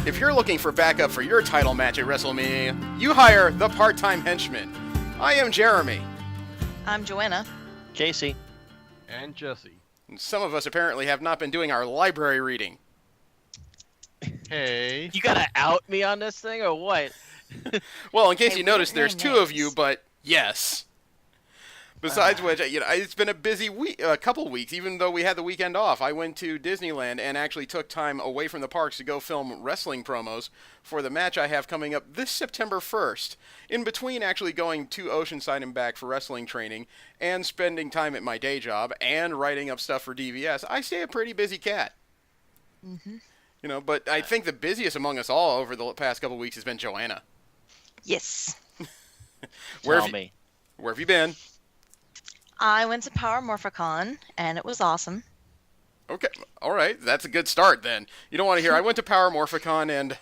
If you're looking for backup for your title match at WrestleMania, you hire the part-time henchman. I am Jeremy. I'm Joanna. Casey. And Jesse. And some of us apparently have not been doing our library reading. Hey. You gotta out me on this thing, or what? Well, in case Hey, you we noticed, didn't there's name two of you, names. but yes. Besides which, it's been a busy week, a couple weeks, even though we had the weekend off. I went to Disneyland and actually took time away from the parks to go film wrestling promos for the match I have coming up this September 1st. In between actually going to Oceanside and back for wrestling training and spending time at my day job and writing up stuff for DVS, I stay a pretty busy cat. Mm-hmm. But I think the busiest among us all over the past couple weeks has been Joanna. Yes. Where Tell me. have you been? I went to Power Morphicon, and it was awesome. Okay, all right, that's a good start then. You don't want to hear, I went to Power Morphicon and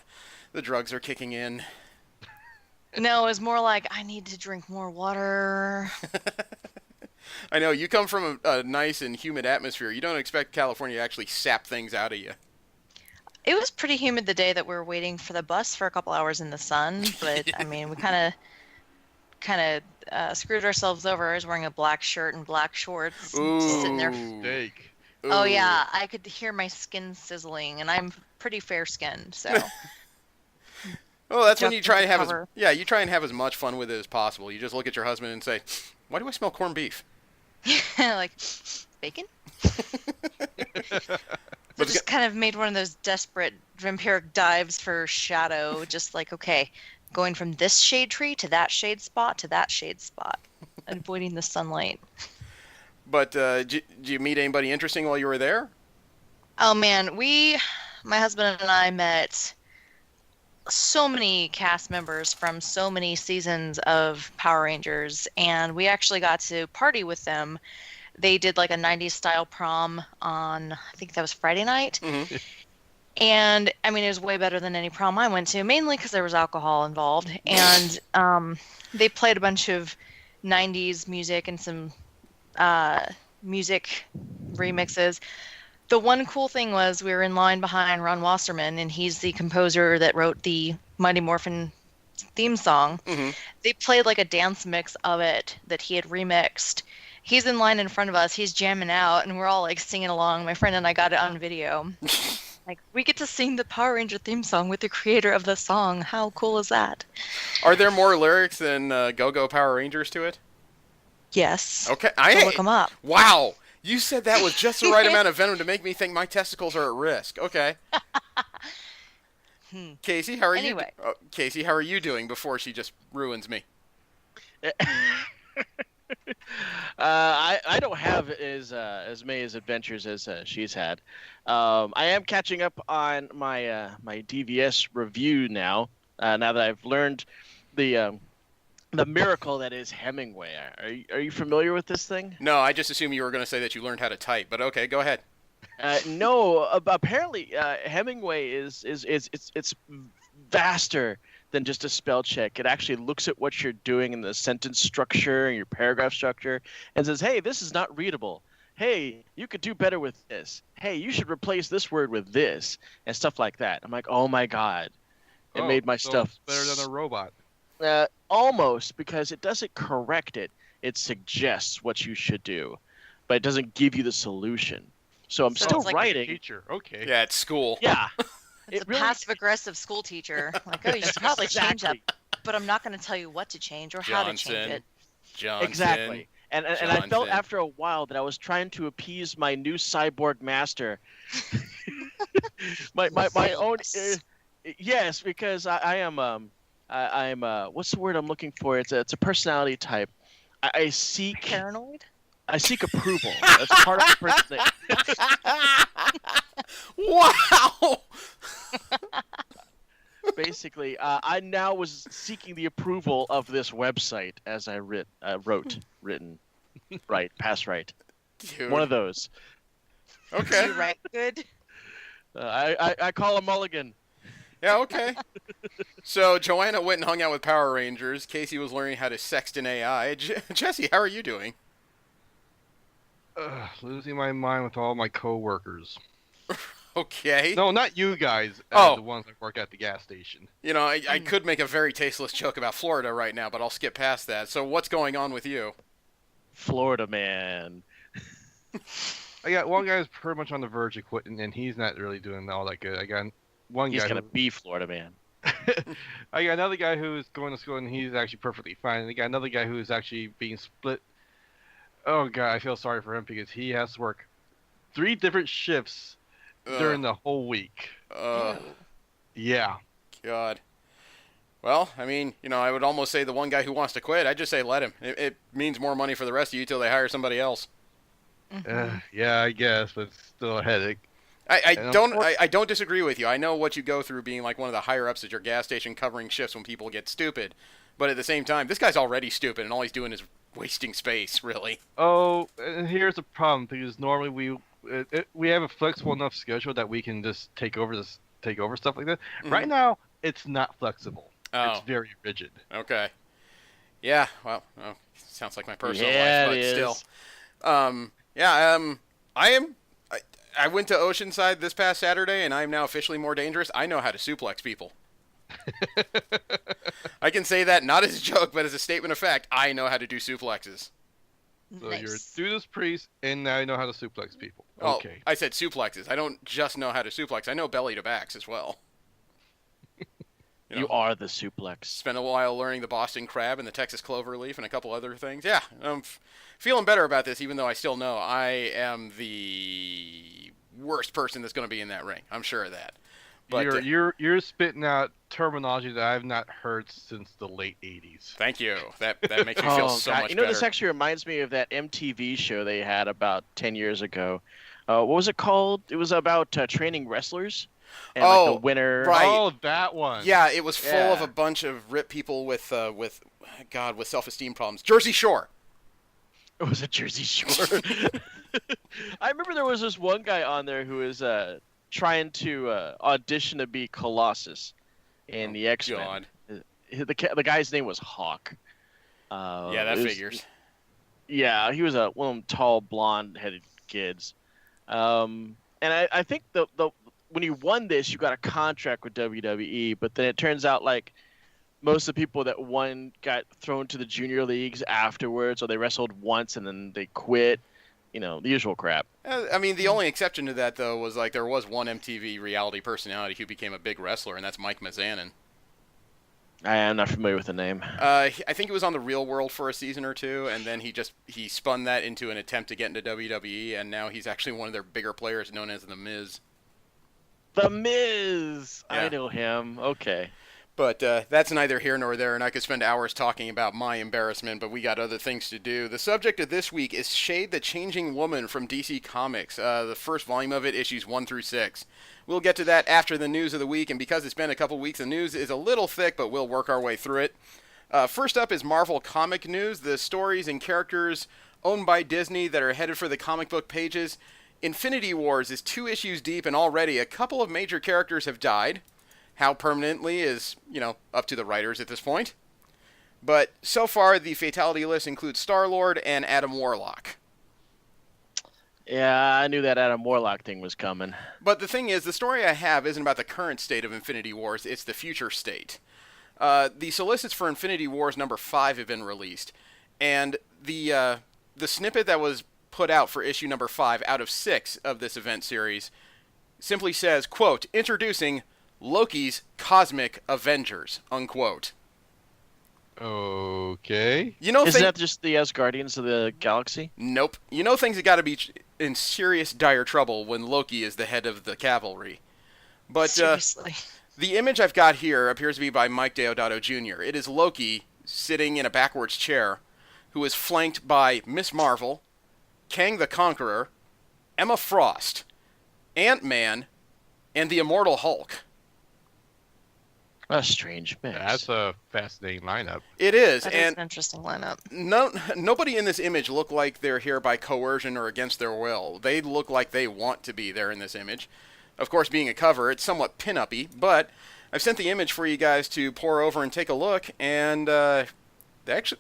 the drugs are kicking in. No, it was more like, I need to drink more water. I know, you come from a nice and humid atmosphere. You don't expect California to actually sap things out of you. It was pretty humid the day that we were waiting for the bus for a couple hours in the sun, but, I mean, we kind of screwed ourselves over. I was wearing a black shirt and black shorts, just sitting there. Steak. Oh, Ooh. yeah, I could hear my skin sizzling, and I'm pretty fair-skinned, so... Well, that's when Just you try and have cover. you try and have as much fun with it as possible. You just look at your husband and say, "Why do I smell corned beef?" like, bacon? So just kind of made one of those desperate vampiric dives for shadow, just like, okay, going from this shade tree to that shade spot to that shade spot, avoiding the sunlight. But did you meet anybody interesting while you were there? Oh man, my husband and I met so many cast members from so many seasons of Power Rangers, and we actually got to party with them. They did like a 90s style prom on, I think that was Friday night. Mm-hmm. And I mean, it was way better than any prom I went to, mainly because there was alcohol involved. And they played a bunch of 90s music and some music remixes. The one cool thing was we were in line behind Ron Wasserman, and he's the composer that wrote the Mighty Morphin theme song. Mm-hmm. They played like a dance mix of it that he had remixed. He's in line in front of us. He's jamming out, and we're all like singing along. My friend and I got it on video. Like, we get to sing the Power Ranger theme song with the creator of the song. How cool is that? Are there more lyrics than Go-Go Power Rangers to it? Yes. Okay, So look them up. Wow, you said that with just the right amount of venom to make me think my testicles are at risk. Okay. Casey, how are Anyway. you? Casey, how are you doing before she just ruins me? I don't have as many adventures as she's had. I am catching up on my my DVS review now. Now that I've learned the miracle that is Hemingway. Are you familiar with this thing? No, I just assumed you were going to say that you learned how to type, but okay, go ahead. No. Apparently, Hemingway is it's vaster than just a spell check. It actually looks at what you're doing in the sentence structure and your paragraph structure and says, hey, this is not readable. Hey, you could do better with this. Hey, you should replace this word with this and stuff like that. I'm like, oh my God. It made my so stuff it's better than a robot. almost, because it doesn't correct it. It suggests what you should do, but it doesn't give you the solution. So I'm So still it's like a writing. Teacher. Okay. Yeah, at school. Yeah. It's It a really- passive-aggressive school teacher. Like, oh, you should probably change that, Exactly. but I'm not going to tell you what to change or how to change it. Johnson. Exactly. And I felt Johnson. after a while that I was trying to appease my new cyborg master. my own. Yes, because I am I'm what's the word I'm looking for? It's a personality type. I seek Paranoid? approval. That's part of the personality. Wow! Basically, I now was seeking the approval of this website as I written, right, pass right. Dude. One of those. Okay. You write good? I call a mulligan. Yeah, okay. So Joanna went and hung out with Power Rangers. Casey was learning how to sext in AI. Jesse, how are you doing? Losing my mind with all my coworkers. Okay. No, not you guys. Oh. The ones that work at the gas station. You know, I could make a very tasteless joke about Florida right now, but I'll skip past that. So what's going on with you? Florida man. I got one guy who's pretty much on the verge of quitting, and he's not really doing all that good. I got one He's guy. gonna be Florida man. I got another guy who's going to school, and he's actually perfectly fine. And I got another guy who's actually being split. Oh god, I feel sorry for him because he has to work 3 different shifts during the whole week. Yeah. God. Well, I mean, you know, I would almost say the one guy who wants to quit, I'd just say let him. It means more money for the rest of you till they hire somebody else. Yeah, I guess, but it's still a headache. I don't disagree with you. I know what you go through being like one of the higher ups at your gas station covering shifts when people get stupid. But at the same time, this guy's already stupid and all he's doing is wasting space, really. Oh, and here's the problem because normally we have a flexible enough schedule that we can just take over stuff like that. Mm-hmm. Right now, it's not flexible. Oh. It's very rigid. Okay. Yeah, well, sounds like my personal Yeah, life, but it is. still. I went to Oceanside this past Saturday, and I am now officially more dangerous. I know how to suplex people. I can say that not as a joke, but as a statement of fact. I know how to do suplexes. So Nice. you're a Judas Priest, and now you know how to suplex people. Oh, Okay. I said suplexes. I don't just know how to suplex. I know belly to backs as well. You are the suplex. Spent a while learning the Boston Crab and the Texas Cloverleaf and a couple other things. Yeah, I'm feeling better about this, even though I still know I am the worst person that's going to be in that ring. I'm sure of that. But You're spitting out terminology that I've not heard since the late '80s. Thank you. That makes me feel so much You know, better. this actually reminds me of that MTV show they had about 10 years ago. What was it called? It was about training wrestlers. And like the winner. right. Oh, that one. Yeah, it was full of Yeah. a bunch of ripped people with self-esteem problems. Jersey Shore. It was a Jersey Shore. I remember there was this one guy on there who was trying to audition to be Colossus in the X-Men. God. The guy's name was Hawk. Yeah, that figures. Yeah, he was one of them tall, blonde-headed kids. And I think the when you won this, you got a contract with WWE, but then it turns out like most of the people that won got thrown to the junior leagues afterwards, or they wrestled once and then they quit. You know, the usual crap. I mean, the only exception to that, though, was like there was one MTV reality personality who became a big wrestler, and that's Mike Mizanin. I am not familiar with the name. I think he was on The Real World for a season or two, and then he spun that into an attempt to get into WWE, and now he's actually one of their bigger players, known as The Miz. The Miz! Yeah. I know him. Okay. But that's neither here nor there, and I could spend hours talking about my embarrassment, but we got other things to do. The subject of this week is Shade the Changing Woman from DC Comics. The first volume of it, issues 1 through 6. We'll get to that after the news of the week, and because it's been a couple weeks, the news is a little thick, but we'll work our way through it. First up is Marvel comic news, the stories and characters owned by Disney that are headed for the comic book pages. Infinity Wars is 2 issues deep, and already a couple of major characters have died. How permanently is, up to the writers at this point. But so far, the fatality list includes Star-Lord and Adam Warlock. Yeah, I knew that Adam Warlock thing was coming. But the thing is, the story I have isn't about the current state of Infinity Wars, it's the future state. The solicits for Infinity Wars number 5 have been released, and the snippet that was put out for issue number 5 out of 6 of this event series simply says, quote, introducing Loki's Cosmic Avengers, unquote. Okay. Isn't that just the Asgardians of the Galaxy? Nope. Things have got to be in serious dire trouble when Loki is the head of the cavalry. But Seriously. the image I've got here appears to be by Mike Deodato Jr. It is Loki sitting in a backwards chair, who is flanked by Miss Marvel, Kang the Conqueror, Emma Frost, Ant-Man, and the Immortal Hulk. A strange mix. That's a fascinating lineup. It is, That is and an interesting lineup. nobody in this image look like they're here by coercion or against their will. They look like they want to be there in this image. Of course, being a cover, it's somewhat pin-uppy, but I've sent the image for you guys to pour over and take a look, and they actually,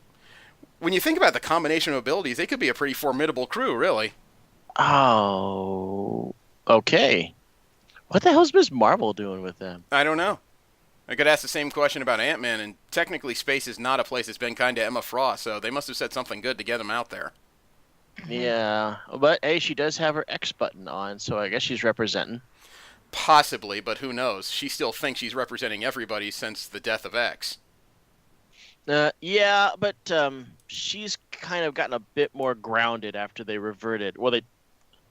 when you think about the combination of abilities, they could be a pretty formidable crew, really. Oh, okay. What the hell's Ms. Marvel doing with them? I don't know. I could ask the same question about Ant-Man, and technically space is not a place that's been kind to Emma Frost, so they must have said something good to get him out there. Yeah, but hey, she does have her X button on, so I guess she's representing. Possibly, but who knows? She still thinks she's representing everybody since the death of X. Yeah, but she's kind of gotten a bit more grounded after they reverted. Well, they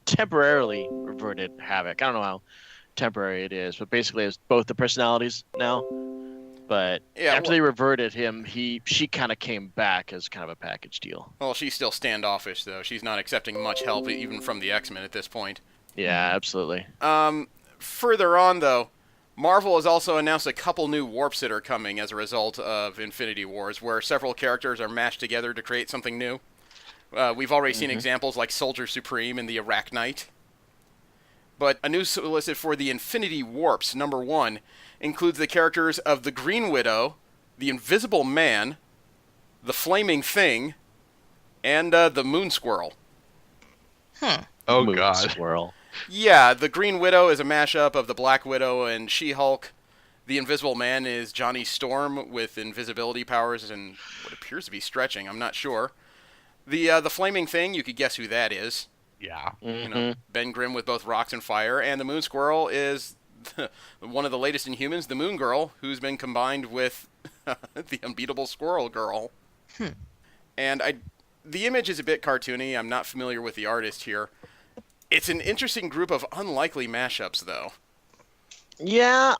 temporarily reverted Havoc. I don't know how temporary it is, but basically it's both the personalities now. But Yeah, after they reverted him, she kind of came back as kind of a package deal. Well, she's still standoffish, though. She's not accepting much help, even from the X-Men at this point. Yeah, absolutely. Further on, though, Marvel has also announced a couple new warps that are coming as a result of Infinity Wars, where several characters are mashed together to create something new. We've already seen examples like Soldier Supreme and the Arachnite. But a new solicit for the Infinity Warps, #1, includes the characters of the Green Widow, the Invisible Man, the Flaming Thing, and the Moon Squirrel. Oh Moon God. Squirrel. Yeah, the Green Widow is a mashup of the Black Widow and She-Hulk. The Invisible Man is Johnny Storm with invisibility powers and what appears to be stretching. I'm not sure. The Flaming Thing, you could guess who that is. Yeah. You know, Ben Grimm with both rocks and fire. And the Moon Squirrel is one of the latest Inhumans, the Moon Girl, who's been combined with the unbeatable Squirrel Girl. And the image is a bit cartoony. I'm not familiar with the artist here. It's an interesting group of unlikely mashups, though. Yeah.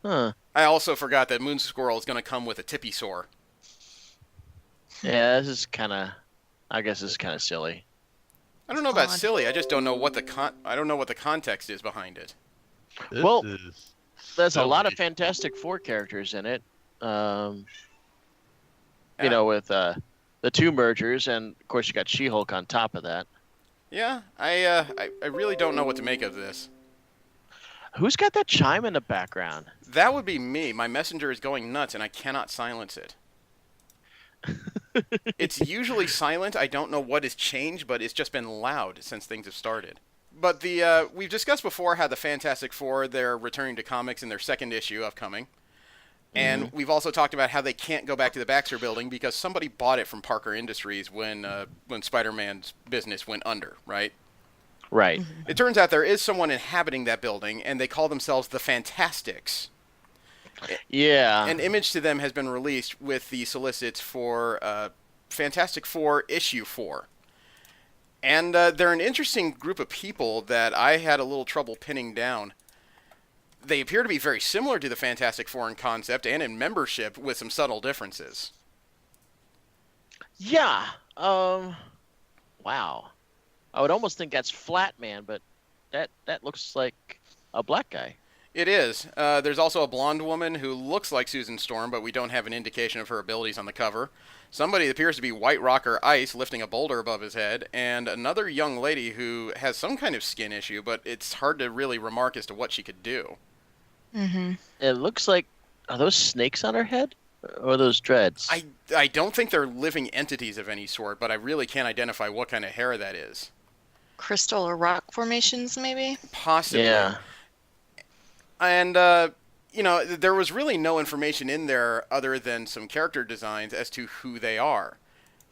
Huh. I also forgot that Moon Squirrel is going to come with a tippy sore. Yeah, this is kind of. I guess this is kind of silly. I don't know about Odd. silly. I just don't know what I don't know what the context is behind it. This Well, is There's a lot of silly. Fantastic Four characters in it. Yeah. You know, with the two mergers, and of course you got She-Hulk on top of that. Yeah, I really don't know what to make of this. Who's got that chime in the background? That would be me. My messenger is going nuts, and I cannot silence it. It's usually silent. I don't know what has changed, but it's just been loud since things have started. But we've discussed before how the Fantastic Four, they're returning to comics in their second issue upcoming. And we've also talked about how they can't go back to the Baxter Building because somebody bought it from Parker Industries when Spider-Man's business went under, right? Right. It turns out there is someone inhabiting that building, and they call themselves the Fantastics. Yeah. An image to them has been released with the solicits for Fantastic Four issue 4. And they're an interesting group of people that I had a little trouble pinning down. They appear to be very similar to the Fantastic Four in concept and in membership with some subtle differences. Yeah. Wow. I would almost think that's Flatman, but that looks like a black guy. It is. There's also a blonde woman who looks like Susan Storm, but we don't have an indication of her abilities on the cover. Somebody that appears to be White Rocker Ice lifting a boulder above his head, and another young lady who has some kind of skin issue, but it's hard to really remark as to what she could do. Mm-hmm. It looks like, are those snakes on her head? Or are those dreads? I don't think they're living entities of any sort, but I really can't identify what kind of hair that is. Crystal or rock formations, maybe? Possibly. Yeah. And, you know, there was really no information in there other than some character designs as to who they are,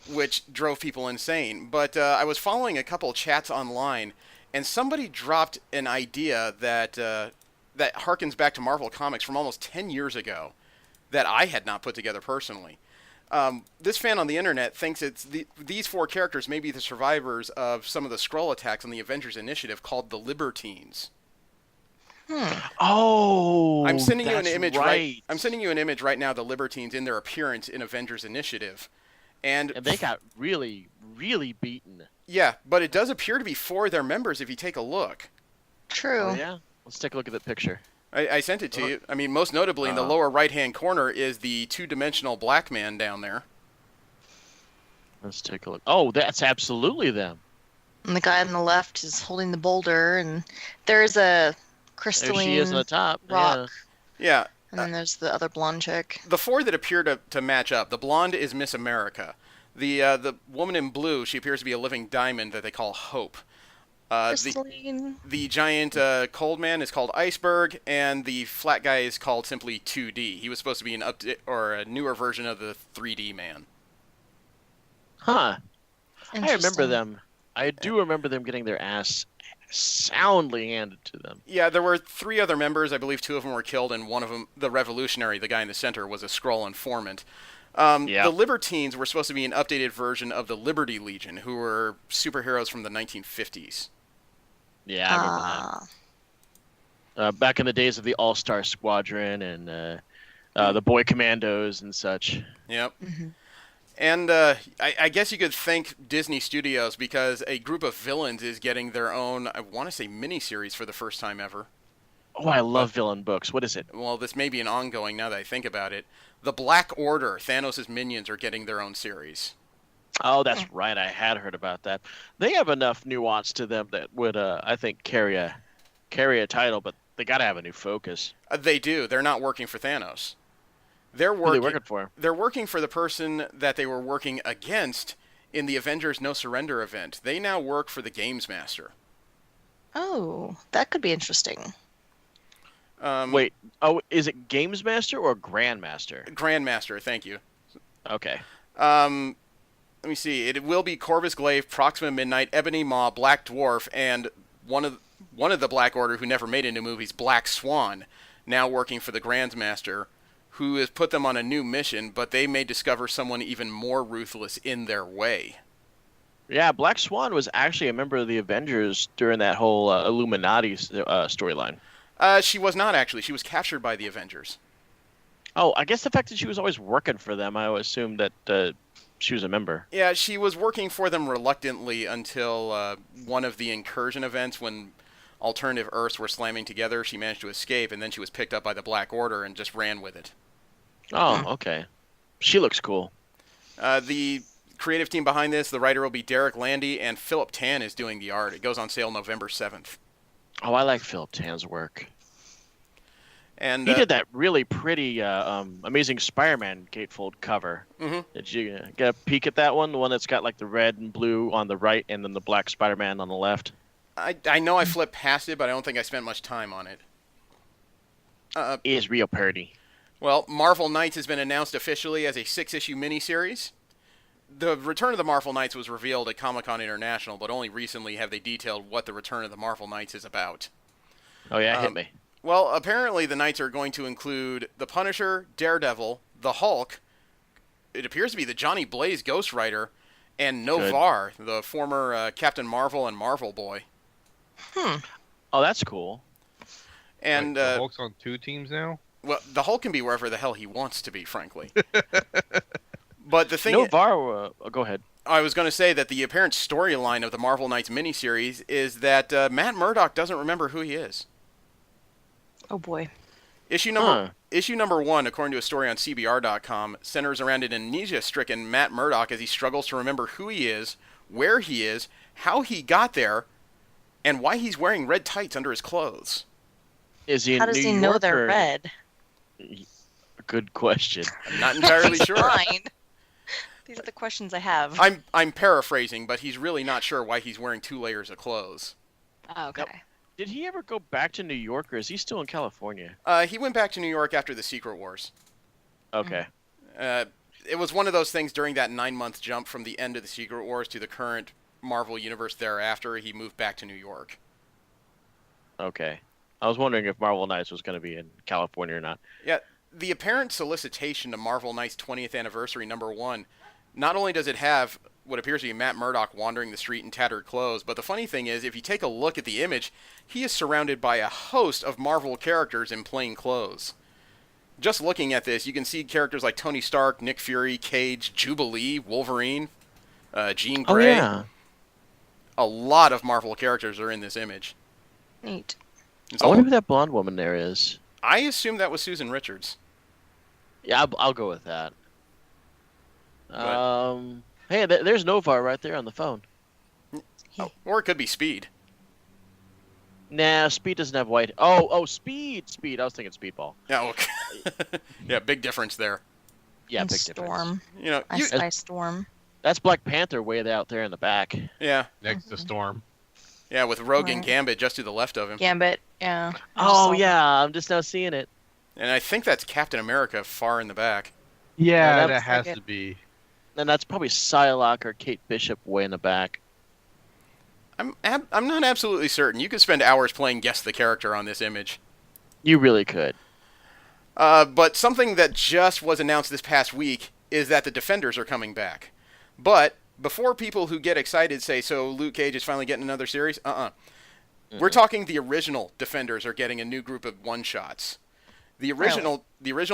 which drove people insane. But I was following a couple chats online, and somebody dropped an idea that that harkens back to Marvel Comics from almost 10 years ago that I had not put together personally. This fan on the internet thinks these four characters may be the survivors of some of the Skrull attacks on the Avengers Initiative called the Libertines. Oh, I'm sending you an that's image right. I'm sending you an image right now. The Libertines in their appearance in Avengers Initiative, and And they got really, really beaten. yeah, but it does appear to be four of their members if you take a look. True. Oh, yeah? Let's take a look at the picture. I sent it to you. I mean, most notably in the lower right-hand corner is the two-dimensional black man down there. Let's take a look. Oh, that's absolutely them. And the guy on the left is holding the boulder, and there's a There crystalline she is on the top. rock. Yeah, And then there's the other blonde chick. the four that appear to match up. The blonde is Miss America. The woman in blue, she appears to be a living diamond that they call Hope. The Crystalline. giant cold man is called Iceberg, and the flat guy is called simply 2D. He was supposed to be an update or a newer version of the 3D man. Huh. I remember Interesting. them. I do remember them getting their ass soundly handed to them. Yeah, there were 3 other members. I believe 2 of them were killed, and one of them, the revolutionary, the guy in the center, was a Skrull informant. Yeah. The Libertines were supposed to be an updated version of the Liberty Legion, who were superheroes from the 1950s. Yeah, I remember that. Back in the days of the All-Star Squadron and the Boy Commandos and such. Yep. Mm-hmm. And I guess you could thank Disney Studios because a group of villains is getting their own, I want to say, miniseries for the first time ever. Oh, I love villain books. What is it? Well, this may be an ongoing now that I think about it. The Black Order, Thanos' minions, are getting their own series. Oh, that's right. I had heard about that. They have enough nuance to them that would, I think, carry a title, but they got to have a new focus. They do. They're not working for Thanos. They're Who are they working. working for? They're working for the person that they were working against in the Avengers No Surrender event. They now work for the Games Master. Oh, that could be interesting. Wait. Oh, is it Games Master or Grandmaster? Grandmaster, thank you. Okay. Let me see. It will be Corvus Glaive, Proxima Midnight, Ebony Maw, Black Dwarf, and one of the Black Order who never made it into movies, Black Swan, now working for the Grandmaster, who has put them on a new mission, but they may discover someone even more ruthless in their way. Yeah, Black Swan was actually a member of the Avengers during that whole Illuminati storyline. She was not, actually. She was captured by the Avengers. Oh, I guess the fact that she was always working for them, I would assume that she was a member. Yeah, she was working for them reluctantly until one of the incursion events when alternative Earths were slamming together. She managed to escape, and then she was picked up by the Black Order and just ran with it. Oh, okay. She looks cool. The creative team behind this, the writer will be Derek Landy, and Philip Tan is doing the art. It goes on sale November 7th. Oh, I like Philip Tan's work. And He did that really pretty Amazing Spider-Man gatefold cover. Mhm. Did you get a peek at that one? The one that's got like the red and blue on the right and then the black Spider-Man on the left? I know I flipped past it, but I don't think I spent much time on it. It is real pretty. Well, Marvel Knights has been announced officially as a 6-issue miniseries. The Return of the Marvel Knights was revealed at Comic-Con International, but only recently have they detailed what the Return of the Marvel Knights is about. Oh yeah, hit me. Well, apparently the Knights are going to include the Punisher, Daredevil, the Hulk, it appears to be the Johnny Blaze Ghost Rider, and Novar, the former Captain Marvel and Marvel Boy. Oh, that's cool. And the Hulk's on 2 teams now? well, the Hulk can be wherever the hell he wants to be, frankly. But the thing Novar, go ahead. I was going to say that the apparent storyline of the Marvel Knights miniseries is that Matt Murdock doesn't remember who he is. Oh boy. Issue number 1, according to a story on CBR.com, centers around an amnesia-stricken Matt Murdock as he struggles to remember who he is, where he is, how he got there, and why he's wearing red tights under his clothes. Is he in How does New he know York they're or- red? Good question. I'm not entirely sure. Fine. These are the questions I have. I'm paraphrasing, but he's really not sure why he's wearing 2 layers of clothes. Oh, okay. Did he ever go back to New York, or is he still in California? He went back to New York after the Secret Wars. Okay. It was one of those things during that 9-month jump from the end of the Secret Wars to the current Marvel Universe thereafter. He moved back to New York. Okay. I was wondering if Marvel Knights was going to be in California or not. Yeah, the apparent solicitation to Marvel Knights 20th Anniversary number 1, not only does it have what appears to be Matt Murdock wandering the street in tattered clothes, but the funny thing is, if you take a look at the image, he is surrounded by a host of Marvel characters in plain clothes. Just looking at this, you can see characters like Tony Stark, Nick Fury, Cage, Jubilee, Wolverine, Jean Grey. Oh, yeah. A lot of Marvel characters are in this image. Neat. It's I wonder all- who that blonde woman there is. I assume that was Susan Richards. Yeah, I'll go with that. But- Hey, there's Novar right there on the phone. Oh, or it could be Speed. Nah, Speed doesn't have white. Oh, Speed. I was thinking Speedball. Yeah, okay. Yeah, big difference there. Yeah, And big difference. Storm. You know, Ice Storm. That's Black Panther way out there in the back. yeah. Next to Storm. Yeah, with Rogue and Right. Gambit just to the left of him. Gambit, yeah. I just Oh saw yeah, I'm just now seeing it. And I think that's Captain America far in the back. Yeah, that that looks has like to be. And that's probably Psylocke or Kate Bishop way in the back. I'm not absolutely certain. You could spend hours playing Guess the Character on this image. You really could. But something that just was announced this past week is that the Defenders are coming back. But before people who get excited say, so Luke Cage is finally getting another series, we're talking the original Defenders are getting a new group of one-shots. The original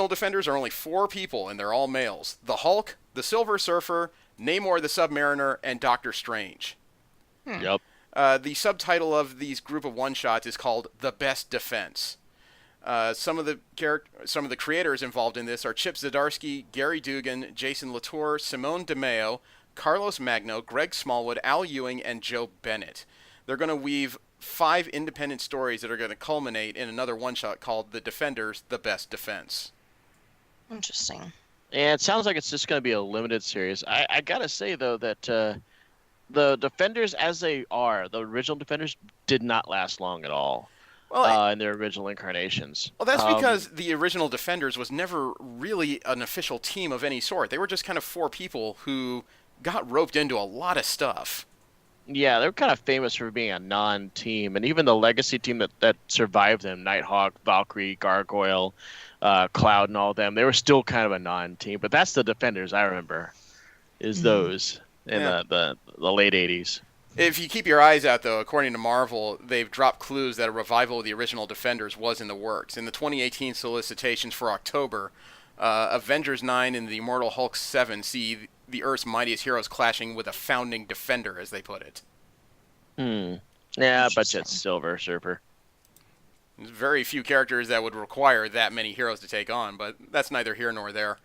Defenders are only 4 people, and they're all males. The Hulk, the Silver Surfer, Namor the Submariner, and Doctor Strange. Yep. The subtitle of these group of one-shots is called The Best Defense. Some of the creators involved in this are Chip Zdarsky, Gary Dugan, Jason Latour, Simone DeMeo, Carlos Magno, Greg Smallwood, Al Ewing, and Joe Bennett. They're going to weave 5 independent stories that are going to culminate in another one-shot called The Defenders, The Best Defense. Interesting. And it sounds like it's just going to be a limited series. I gotta say though that the Defenders, as they are, the original Defenders, did not last long at all. Well, In their original incarnations. well, that's because the original Defenders was never really an official team of any sort. They were just kind of 4 people who got roped into a lot of stuff. Yeah, they're kind of famous for being a non-team, and even the legacy team that survived them, Nighthawk, Valkyrie, Gargoyle, Cloud, and all of them, they were still kind of a non-team. But that's the Defenders I remember, is those in the late 80s. If you keep your eyes out, though, according to Marvel, they've dropped clues that a revival of the original Defenders was in the works. In the 2018 solicitations for October, Avengers 9 and the Immortal Hulk 7 see the Earth's mightiest heroes clashing with a founding Defender, as they put it. Yeah, I bet you it's Silver Surfer. There's very few characters that would require that many heroes to take on, but that's neither here nor there.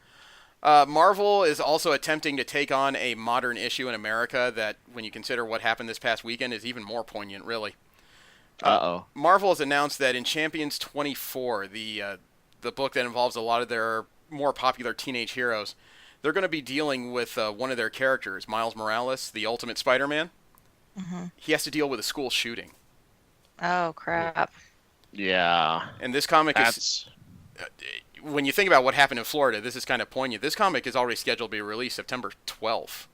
Marvel is also attempting to take on a modern issue in America that, when you consider what happened this past weekend, is even more poignant, really. Marvel has announced that in Champions 24, the book that involves a lot of their more popular teenage heroes, they're going to be dealing with one of their characters, Miles Morales, the Ultimate Spider-Man. Mm-hmm. He has to deal with a school shooting. Oh, crap. Yeah. And this comic is... That's... When you think about what happened in Florida, this is kind of poignant. This comic is already scheduled to be released September 12th.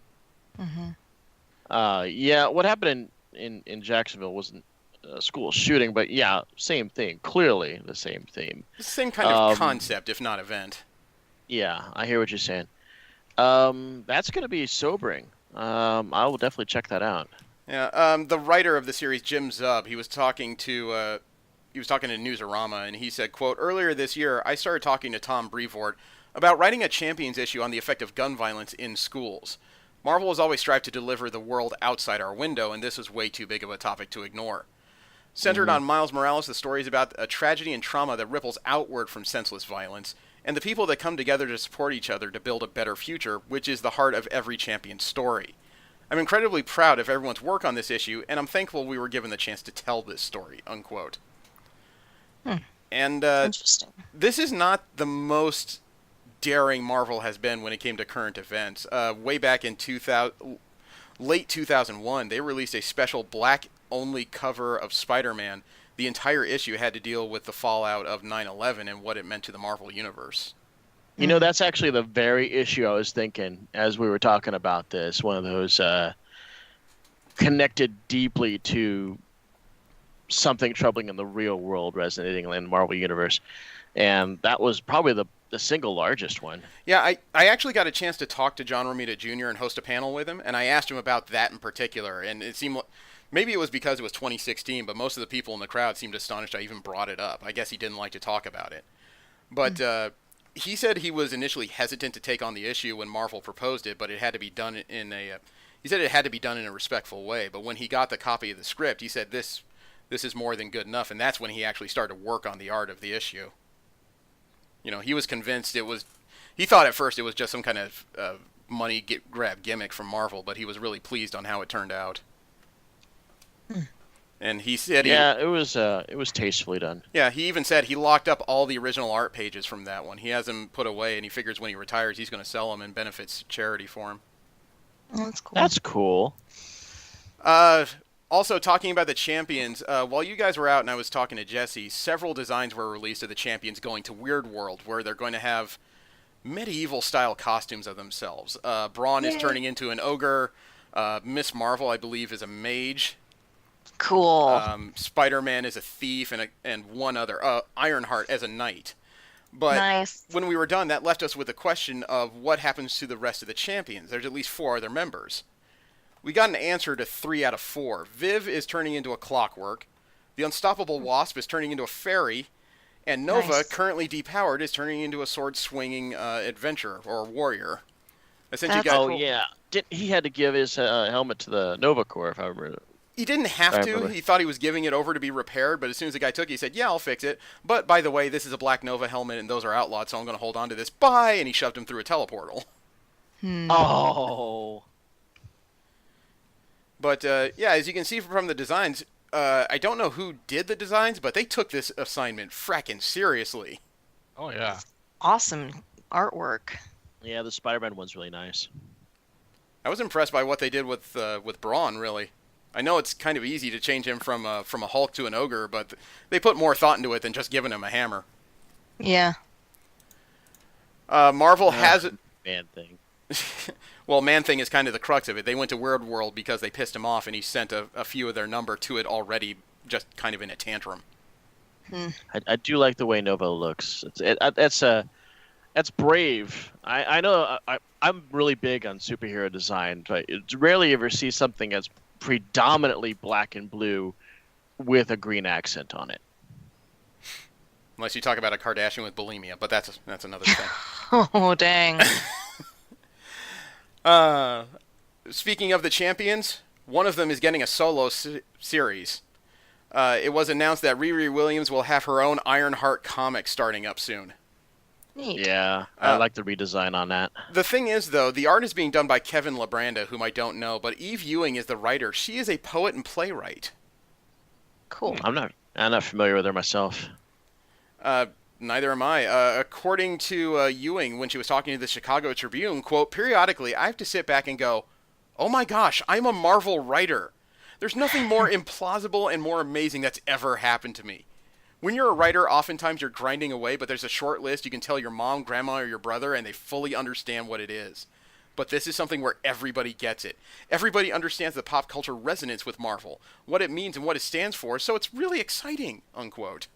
Mm-hmm. Yeah, what happened in Jacksonville wasn't a school shooting, but yeah, same thing. Clearly the same theme. Same kind of concept, if not event. Yeah, I hear what you're saying. That's going to be sobering. I will definitely check that out. Yeah, the writer of the series, Jim Zub, he was talking to Newsarama, and he said, quote, "Earlier this year, I started talking to Tom Brevoort about writing a Champions issue on the effect of gun violence in schools. Marvel has always strived to deliver the world outside our window, and this was way too big of a topic to ignore. Centered on Miles Morales, the story is about a tragedy and trauma that ripples outward from senseless violence, and the people that come together to support each other to build a better future, which is the heart of every champion story. I'm incredibly proud of everyone's work on this issue, and I'm thankful we were given the chance to tell this story," unquote. And Interesting. this is not the most daring Marvel has been when it came to current events. Way back in late 2001, they released a special black-only cover of Spider-Man. The entire issue had to deal with the fallout of 9/11 and what it meant to the Marvel Universe. You know, that's actually the very issue I was thinking as we were talking about this. One of those connected deeply to something troubling in the real world resonating in the Marvel Universe. And that was probably the single largest one. Yeah, I actually got a chance to talk to John Romita Jr. and host a panel with him, and I asked him about that in particular. And it seemed maybe it was because it was 2016, but most of the people in the crowd seemed astonished I even brought it up. I guess he didn't like to talk about it. But he said he was initially hesitant to take on the issue when Marvel proposed it, but it had to be done in a... he said it had to be done in a respectful way, but when he got the copy of the script, he said this is more than good enough, and that's when he actually started to work on the art of the issue. You know, he was convinced it was... He thought at first it was just some kind of money grab gimmick from Marvel, but he was really pleased on how it turned out. And he said... it was tastefully done. Yeah, he even said he locked up all the original art pages from that one. He has them put away, and he figures when he retires, he's going to sell them and benefits charity for him. Oh, that's cool. That's cool. Also, talking about the champions, while you guys were out and I was talking to Jesse, several designs were released of the champions going to Weird World, where they're going to have medieval-style costumes of themselves. Braun is Yay. turning into an ogre. Miss Marvel, I believe, is a mage. Cool. Spider-Man is a thief, and one other, Ironheart as a knight. But Nice. when we were done, that left us with the question of what happens to the rest of the champions. There's at least 4 other members. We got an answer to 3 out of 4. Viv is turning into a clockwork. The Unstoppable Wasp is turning into a fairy. And Nova, Nice. currently depowered, is turning into a sword-swinging adventurer or warrior. I sent you That's guys. Oh cool. yeah, he had to give his helmet to the Nova Corps, if I remember. He didn't have I to. remember. He thought he was giving it over to be repaired, but as soon as the guy took it, he said, yeah, I'll fix it. But, by the way, this is a Black Nova helmet, and those are outlawed, so I'm going to hold on to this. Bye! And he shoved him through a teleportal. Oh. But, yeah, as you can see from the designs, I don't know who did the designs, but they took this assignment frackin' seriously. Oh yeah. Awesome artwork. Yeah, the Spider-Man one's really nice. I was impressed by what they did with Braun, really. I know it's kind of easy to change him from a Hulk to an ogre, but they put more thought into it than just giving him a hammer. Yeah. Marvel has it. Man thing. Well, Man-Thing is kind of the crux of it. They went to Weird World because they pissed him off, and he sent a few of their number to it already, just kind of in a tantrum. I do like the way Nova looks. That's brave. I know I'm really big on superhero design, but it's rarely ever see something that's predominantly black and blue with a green accent on it. Unless you talk about a Kardashian with bulimia, but that's another thing. Oh, dang. Speaking of the champions, one of them is getting a solo series. It was announced that Riri Williams will have her own Ironheart comic starting up soon. Neat. Yeah, I like the redesign on that. The thing is, though, the art is being done by Kevin Labranda, whom I don't know, but Eve Ewing is the writer. She is a poet and playwright. Cool. I'm not familiar with her myself. Neither am I. According to Ewing, when she was talking to the Chicago Tribune, quote, periodically I have to sit back and go, oh my gosh, I'm a Marvel writer. There's nothing more implausible and more amazing that's ever happened to me. When you're a writer, oftentimes you're grinding away, but there's a short list. You can tell your mom, grandma, or your brother, and they fully understand what it is. But this is something where everybody gets it. Everybody understands the pop culture resonance with Marvel, what it means and what it stands for, so it's really exciting, unquote.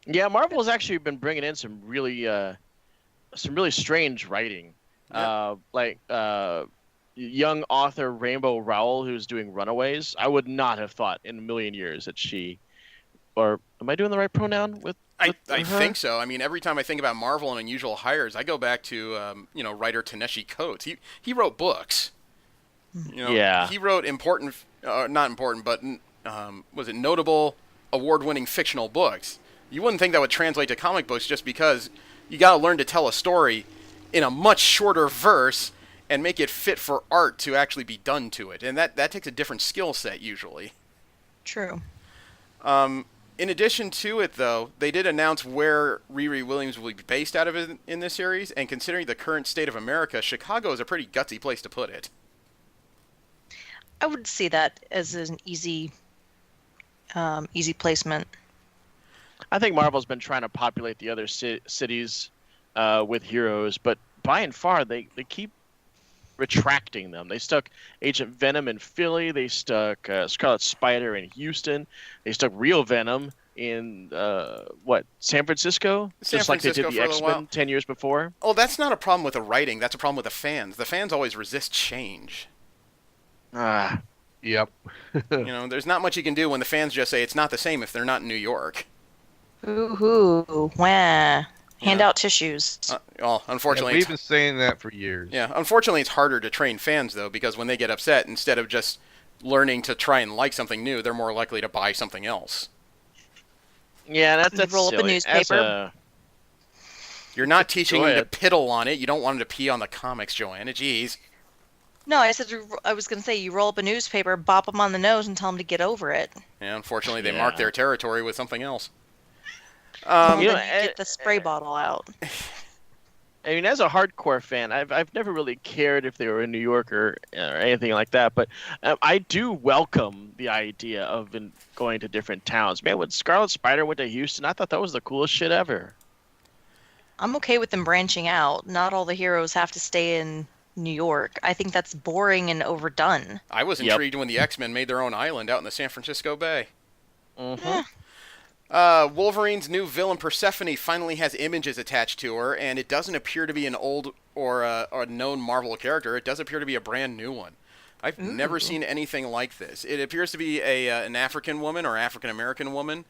Yeah, Marvel's actually been bringing in some really strange writing. Yeah. Like young author Rainbow Rowell, who's doing Runaways. I would not have thought in a million years that she, or am I doing the right pronoun with I her? think so. I mean, every time I think about Marvel and unusual hires, I go back to writer Taneshi Coates. He wrote books. Yeah. He wrote important, not important, but was it notable, award-winning fictional books. You wouldn't think that would translate to comic books just because you got to learn to tell a story in a much shorter verse and make it fit for art to actually be done to it, and that takes a different skill set usually. True. In addition to it, though, they did announce where Riri Williams will be based out of in this series, and considering the current state of America, Chicago is a pretty gutsy place to put it. I would see that as an easy placement. I think Marvel's been trying to populate the other cities with heroes, but by and far they keep retracting them. They stuck Agent Venom in Philly. They stuck Scarlet Spider in Houston. They stuck Real Venom in San Francisco? San Just like they Francisco did the for a little while. X-Men 10 years before. Oh, that's not a problem with the writing. That's a problem with the fans. The fans always resist change. Ah, Yep. There's not much you can do when the fans just say it's not the same if they're not in New York. Ooh, wah. Hand out tissues. Unfortunately, We've been saying that for years. unfortunately, it's harder to train fans though, because when they get upset, instead of just learning to try and like something new, they're more likely to buy something else. yeah, that's Roll up a silly. newspaper. You're not teaching Go them to ahead. piddle on it. You don't want them to pee on the comics, Joanna. Jeez. No, I was going to say you roll up a newspaper, bop them on the nose, and tell them to get over it. Yeah, unfortunately, they Yeah. mark their territory with something else. Well, You know, then you get the spray bottle out. I mean, as a hardcore fan, I've never really cared if they were in New York or anything like that. But I do welcome the idea of going to different towns. Man, when Scarlet Spider went to Houston, I thought that was the coolest shit ever. I'm okay with them branching out. Not all the heroes have to stay in New York. I think that's boring and overdone. I was Yep. intrigued when the X-Men made their own island out in the San Francisco Bay. Mm-hmm. Wolverine's new villain Persephone finally has images attached to her, and it doesn't appear to be an old or a known Marvel character. It does appear to be a brand new one. I've never seen anything like this. It appears to be an African woman or African American woman.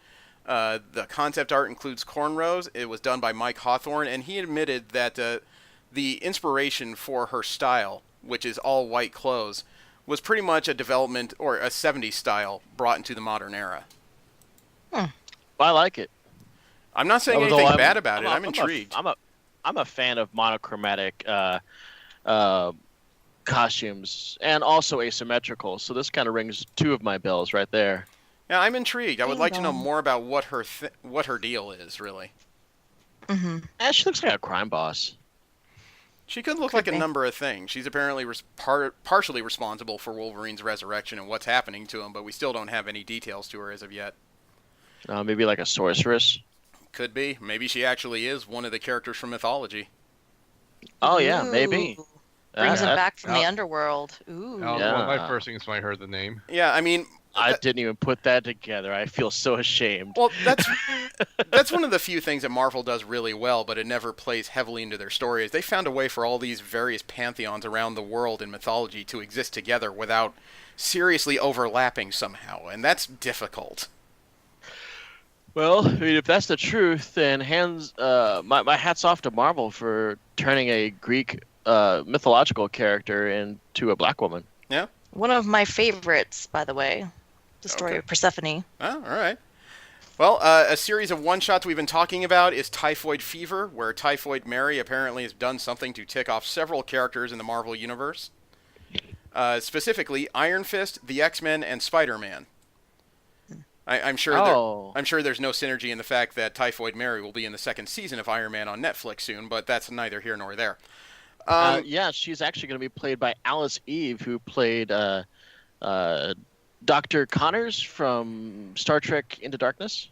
The concept art includes cornrows. It was done by Mike Hawthorne, and he admitted that the inspiration for her style, which is all white clothes, was pretty much a development or a 70s style brought into the modern era. I like it. I'm not saying Although anything bad about it. I'm a- intrigued. I'm a fan of monochromatic costumes and also asymmetrical. So this kind of rings two of my bells right there. Yeah, I'm intrigued. I would Ding like to know dong. more about what her deal is, really. Mm-hmm. And she looks like a crime boss. She could look Could like a be. number of things. She's apparently partially responsible for Wolverine's resurrection and what's happening to him, but we still don't have any details to her as of yet. Maybe like a sorceress. Could be. Maybe she actually is one of the characters from mythology. Oh yeah, maybe. Ooh. Brings him That- back from the Al- underworld. Ooh. That was Yeah. one of my first things when I heard the name. Yeah, I mean, I didn't even put that together. I feel so ashamed. well, that's one of the few things that Marvel does really well, but it never plays heavily into their story. Is they found a way for all these various pantheons around the world in mythology to exist together without seriously overlapping somehow, and that's difficult. Well, I mean, if that's the truth, then my hat's off to Marvel for turning a Greek mythological character into a black woman. One of my favorites, by the way. The story Okay. of Persephone. Oh, all right. Well, a series of one-shots we've been talking about is Typhoid Fever, where Typhoid Mary apparently has done something to tick off several characters in the Marvel Universe. Specifically, Iron Fist, the X-Men, and Spider-Man. I'm sure. Oh. I'm sure there's no synergy in the fact that Typhoid Mary will be in the second season of Iron Man on Netflix soon, but that's neither here nor there. Yeah, she's actually going to be played by Alice Eve, who played Dr. Connors from Star Trek Into Darkness.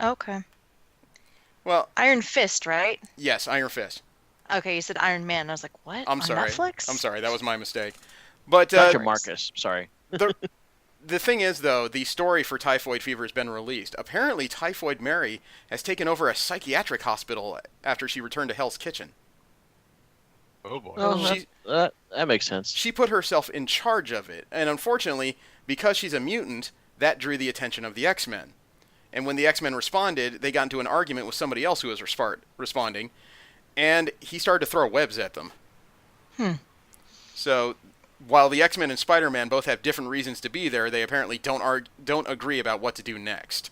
Okay. Well, Iron Fist, right? yes, Iron Fist. Okay, you said Iron Man. I was like, what? I'm On sorry. Netflix? I'm sorry. That was my mistake. But Dr. Marcus, sorry. the thing is, though, the story for Typhoid Fever has been released. Apparently, Typhoid Mary has taken over a psychiatric hospital after she returned to Hell's Kitchen. Oh boy. Oh, She- that makes sense. She put herself in charge of it, and unfortunately, because she's a mutant, that drew the attention of the X-Men. And when the X-Men responded, they got into an argument with somebody else who was responding, and he started to throw webs at them. So, while the X-Men and Spider-Man both have different reasons to be there, they apparently don't agree about what to do next.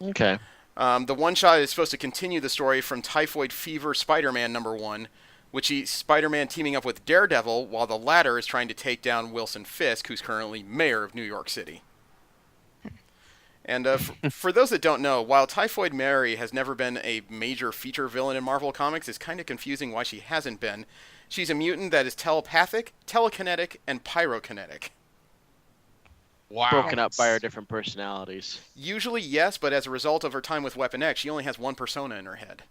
Okay. The one-shot is supposed to continue the story from Typhoid Fever Spider-Man #1, which is Spider-Man teaming up with Daredevil, while the latter is trying to take down Wilson Fisk, who's currently mayor of New York City. And for those that don't know, while Typhoid Mary has never been a major feature villain in Marvel Comics, it's kind of confusing why she hasn't been. She's a mutant that is telepathic, telekinetic, and pyrokinetic. Wow. Broken up by her different personalities. Usually, yes, but as a result of her time with Weapon X, she only has one persona in her head.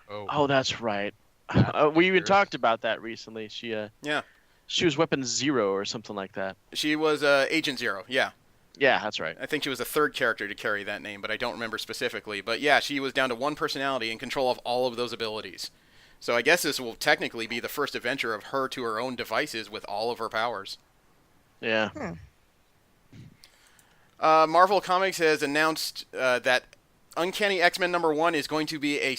Oh. Oh, that's right. That's We even weird. talked about that recently. She was Weapon Zero or something like that. She was Agent Zero, yeah. Yeah, that's right. I think she was the third character to carry that name, but I don't remember specifically. But yeah, she was down to one personality in control of all of those abilities. So I guess this will technically be the first adventure of her to her own devices with all of her powers. Yeah. Marvel Comics has announced that Uncanny X-Men #1 is going to be a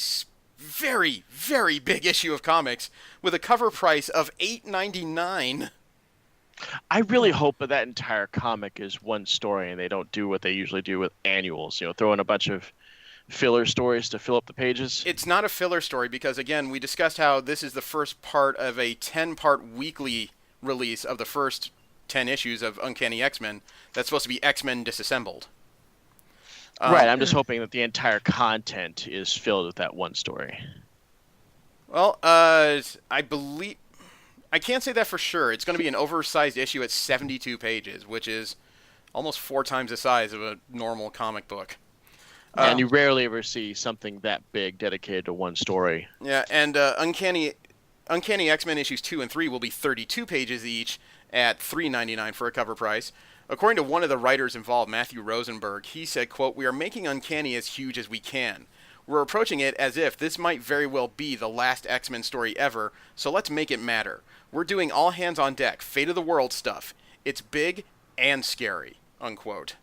very, very big issue of comics with a cover price of $8.99. I really hope that entire comic is one story and they don't do what they usually do with annuals. Throw in a bunch of filler stories to fill up the pages. It's not a filler story because, again, we discussed how this is the first part of a 10-part weekly release of the first 10 issues of Uncanny X-Men that's supposed to be X-Men Disassembled. Right, I'm just hoping that the entire content is filled with that one story. Well, I believe I can't say that for sure. It's going to be an oversized issue at 72 pages, which is almost 4 times the size of a normal comic book. And you rarely ever see something that big dedicated to one story. Yeah, and Uncanny X-Men issues 2 and 3 will be 32 pages each at $3.99 for a cover price. According to one of the writers involved, Matthew Rosenberg, he said, quote, "We are making Uncanny as huge as we can. We're approaching it as if this might very well be the last X-Men story ever, so let's make it matter. We're doing all hands on deck, fate of the world stuff. It's big and scary," unquote.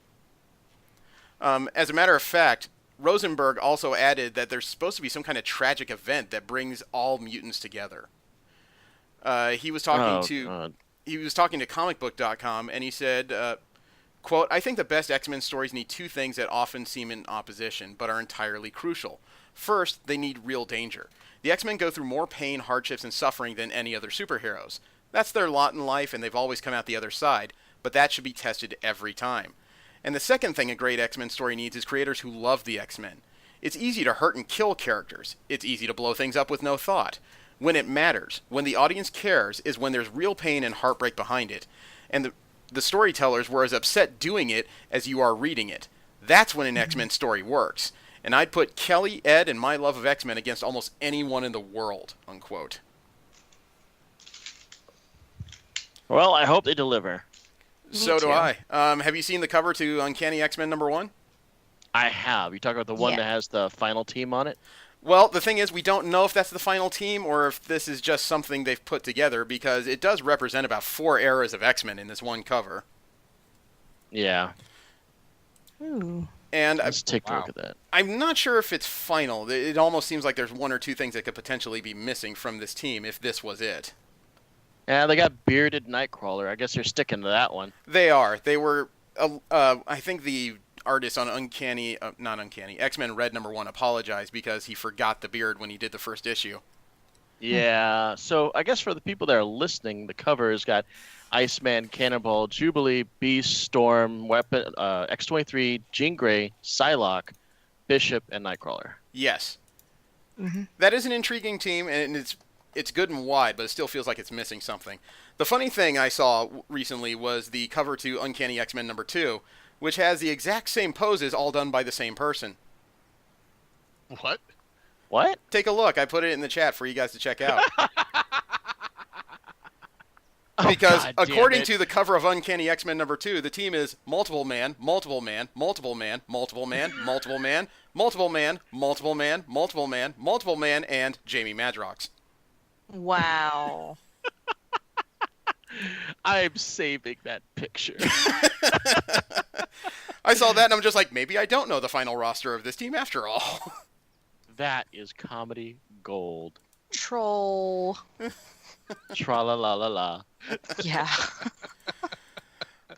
As a matter of fact, Rosenberg also added that there's supposed to be some kind of tragic event that brings all mutants together. He was talking to comicbook.com, and he said, quote, "I think the best X-Men stories need two things that often seem in opposition, but are entirely crucial. First, they need real danger. The X-Men go through more pain, hardships, and suffering than any other superheroes. That's their lot in life, and they've always come out the other side, but that should be tested every time. And the second thing a great X-Men story needs is creators who love the X-Men. It's easy to hurt and kill characters. It's easy to blow things up with no thought. When it matters, when the audience cares, is when there's real pain and heartbreak behind it. And the storytellers were as upset doing it as you are reading it. That's when an X-Men story works. And I'd put Kelly, Ed, and my love of X-Men against almost anyone in the world," unquote. Well, I hope they deliver. So do too. I. Have you seen the cover to Uncanny X-Men #1? I have. You talk about the one that has the final team on it? Well, the thing is, we don't know if that's the final team or if this is just something they've put together, because it does represent about 4 eras of X-Men in this one cover. Yeah. Ooh. And Let's take a look at that. I'm not sure if it's final. It almost seems like there's 1 or 2 things that could potentially be missing from this team if this was it. Yeah, they got bearded Nightcrawler. I guess they're sticking to that one. They are. They were, I think the artist on X-Men Red #1 apologized because he forgot the beard when he did the first issue. Yeah, so I guess for the people that are listening, the cover has got Iceman, Cannonball, Jubilee, Beast, Storm, Weapon, X-23, Jean Grey, Psylocke, Bishop, and Nightcrawler. Yes. Mm-hmm. That is an intriguing team, and it's good and wide, but it still feels like it's missing something. The funny thing I saw recently was the cover to Uncanny X-Men #2, which has the exact same poses all done by the same person. What? What? Take a look. I put it in the chat for you guys to check out. Because according to the cover of Uncanny X-Men #2, the team is multiple man, multiple man, multiple man, multiple man, multiple man, multiple man, multiple man, multiple man, multiple man, and Jamie Madrox. Wow. I'm saving that picture. I saw that and I'm just like, maybe I don't know the final roster of this team after all. That is comedy gold. Troll. Tra-la-la-la-la. Yeah.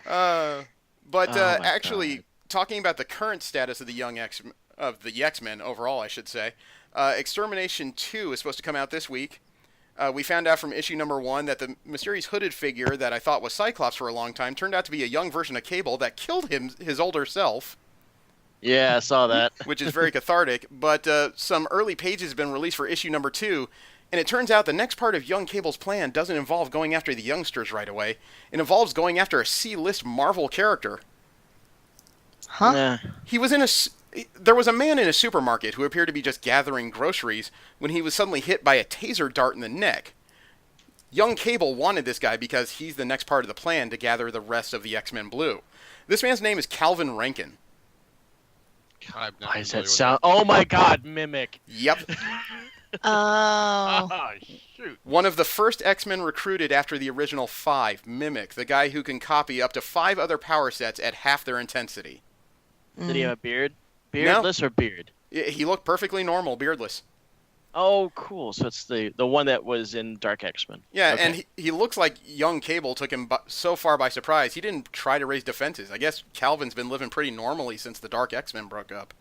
But Oh my actually, God. talking about the current status of the X-Men overall, I should say, Extermination 2 is supposed to come out this week. We found out from issue #1 that the mysterious hooded figure that I thought was Cyclops for a long time turned out to be a young version of Cable that killed his older self. Yeah, I saw that. Which is very cathartic. But some early pages have been released for issue #2, and it turns out the next part of young Cable's plan doesn't involve going after the youngsters right away. It involves going after a C-list Marvel character. Huh? Nah. There was a man in a supermarket who appeared to be just gathering groceries when he was suddenly hit by a taser dart in the neck. Young Cable wanted this guy because he's the next part of the plan to gather the rest of the X-Men Blue. This man's name is Calvin Rankin. Why does that sound? Oh my God, Mimic. Yep. Oh. Oh, shoot. One of the first X-Men recruited after the original 5, Mimic, the guy who can copy up to 5 other power sets at half their intensity. Did he have a beard? No. Beardless or beard? He looked perfectly normal, beardless. Oh, cool. So it's the one that was in Dark X-Men. Yeah, Okay. and he looks like young Cable took him so far by surprise. He didn't try to raise defenses. I guess Calvin's been living pretty normally since the Dark X-Men broke up.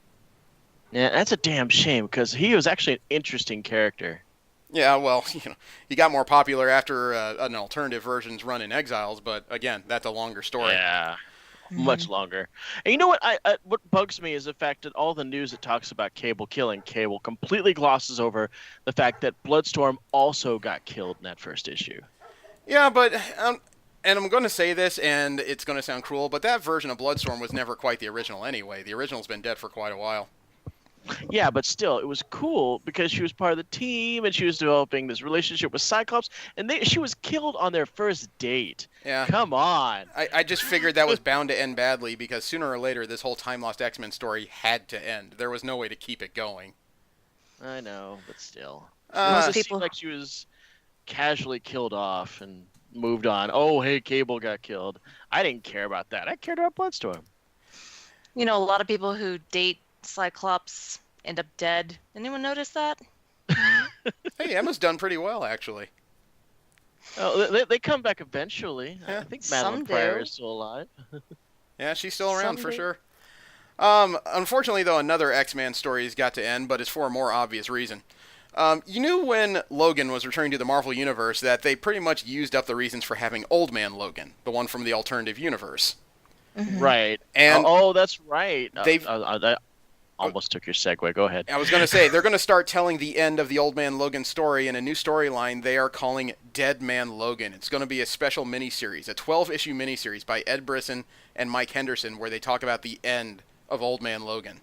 Yeah, that's a damn shame because he was actually an interesting character. Yeah, well, he got more popular after an alternative version's run in Exiles, but again, that's a longer story. Yeah. much longer. And you know what? What bugs me is the fact that all the news that talks about Cable killing Cable completely glosses over the fact that Bloodstorm also got killed in that first issue. Yeah, but and I'm going to say this, and it's going to sound cruel, but that version of Bloodstorm was never quite the original anyway. The original's been dead for quite a while. Yeah, but still, it was cool because she was part of the team and she was developing this relationship with Cyclops, and she was killed on their first date. Yeah. Come on. I just figured that was bound to end badly because sooner or later this whole Time Lost X-Men story had to end. There was no way to keep it going. I know, but still. Uh, It just seemed like she was casually killed off and moved on. Oh, hey, Cable got killed. I didn't care about that. I cared about Bloodstorm. You know, a lot of people who date Cyclops end up dead. Anyone notice that? Hey, Emma's done pretty well, actually. Oh, they come back eventually. Yeah. I think Madeline Some Pryor do. is still alive. Yeah, she's still around for Someday. sure. Unfortunately, though, another X-Man story's got to end, but it's for a more obvious reason. You knew when Logan was returning to the Marvel Universe that they pretty much used up the reasons for having Old Man Logan, the one from the alternative universe. Right. And oh, that's right. they've- I almost took your segue. Go ahead. I was going to say, they're going to start telling the end of the Old Man Logan story in a new storyline they are calling Dead Man Logan. It's going to be a special miniseries, a 12-issue miniseries by Ed Brisson and Mike Henderson, where they talk about the end of Old Man Logan.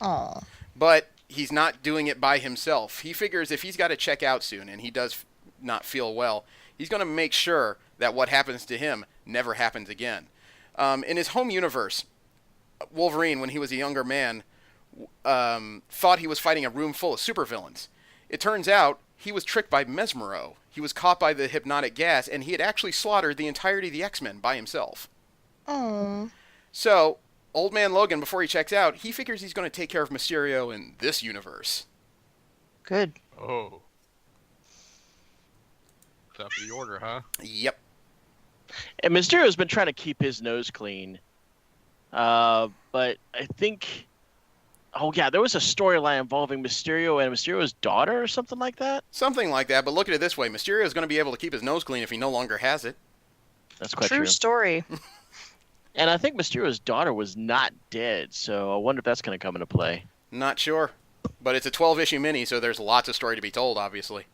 Oh. But he's not doing it by himself. He figures if he's got to check out soon, and he does not feel well, he's going to make sure that what happens to him never happens again. In his home universe, Wolverine, when he was a younger man, thought he was fighting a room full of supervillains. It turns out he was tricked by Mesmero. He was caught by the hypnotic gas, and he had actually slaughtered the entirety of the X-Men by himself. Oh. So, Old Man Logan, before he checks out, he figures he's going to take care of Mysterio in this universe. Good. Oh. Top of the order, huh? Yep. And Mysterio's been trying to keep his nose clean. But I think... Oh, yeah, there was a storyline involving Mysterio and Mysterio's daughter or something like that. Something like that, but look at it this way. Mysterio is going to be able to keep his nose clean if he no longer has it. That's quite True true. story. And I think Mysterio's daughter was not dead, so I wonder if that's going to come into play. Not sure. But it's a 12-issue mini, so there's lots of story to be told, obviously.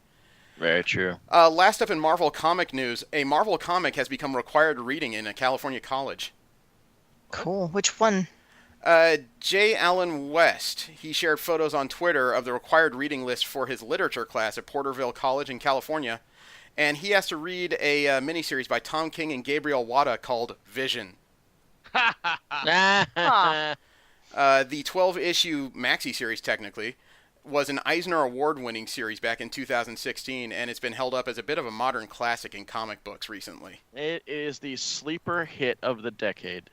Very true. Last up in Marvel comic news, a Marvel comic has become required reading in a California college. Cool. Which one? J. Allen West, he shared photos on Twitter of the required reading list for his literature class at Porterville College in California, and he has to read a miniseries by Tom King and Gabriel Wada called Vision. The 12-issue maxi series, technically, was an Eisner Award-winning series back in 2016, and it's been held up as a bit of a modern classic in comic books recently. It is the sleeper hit of the decade.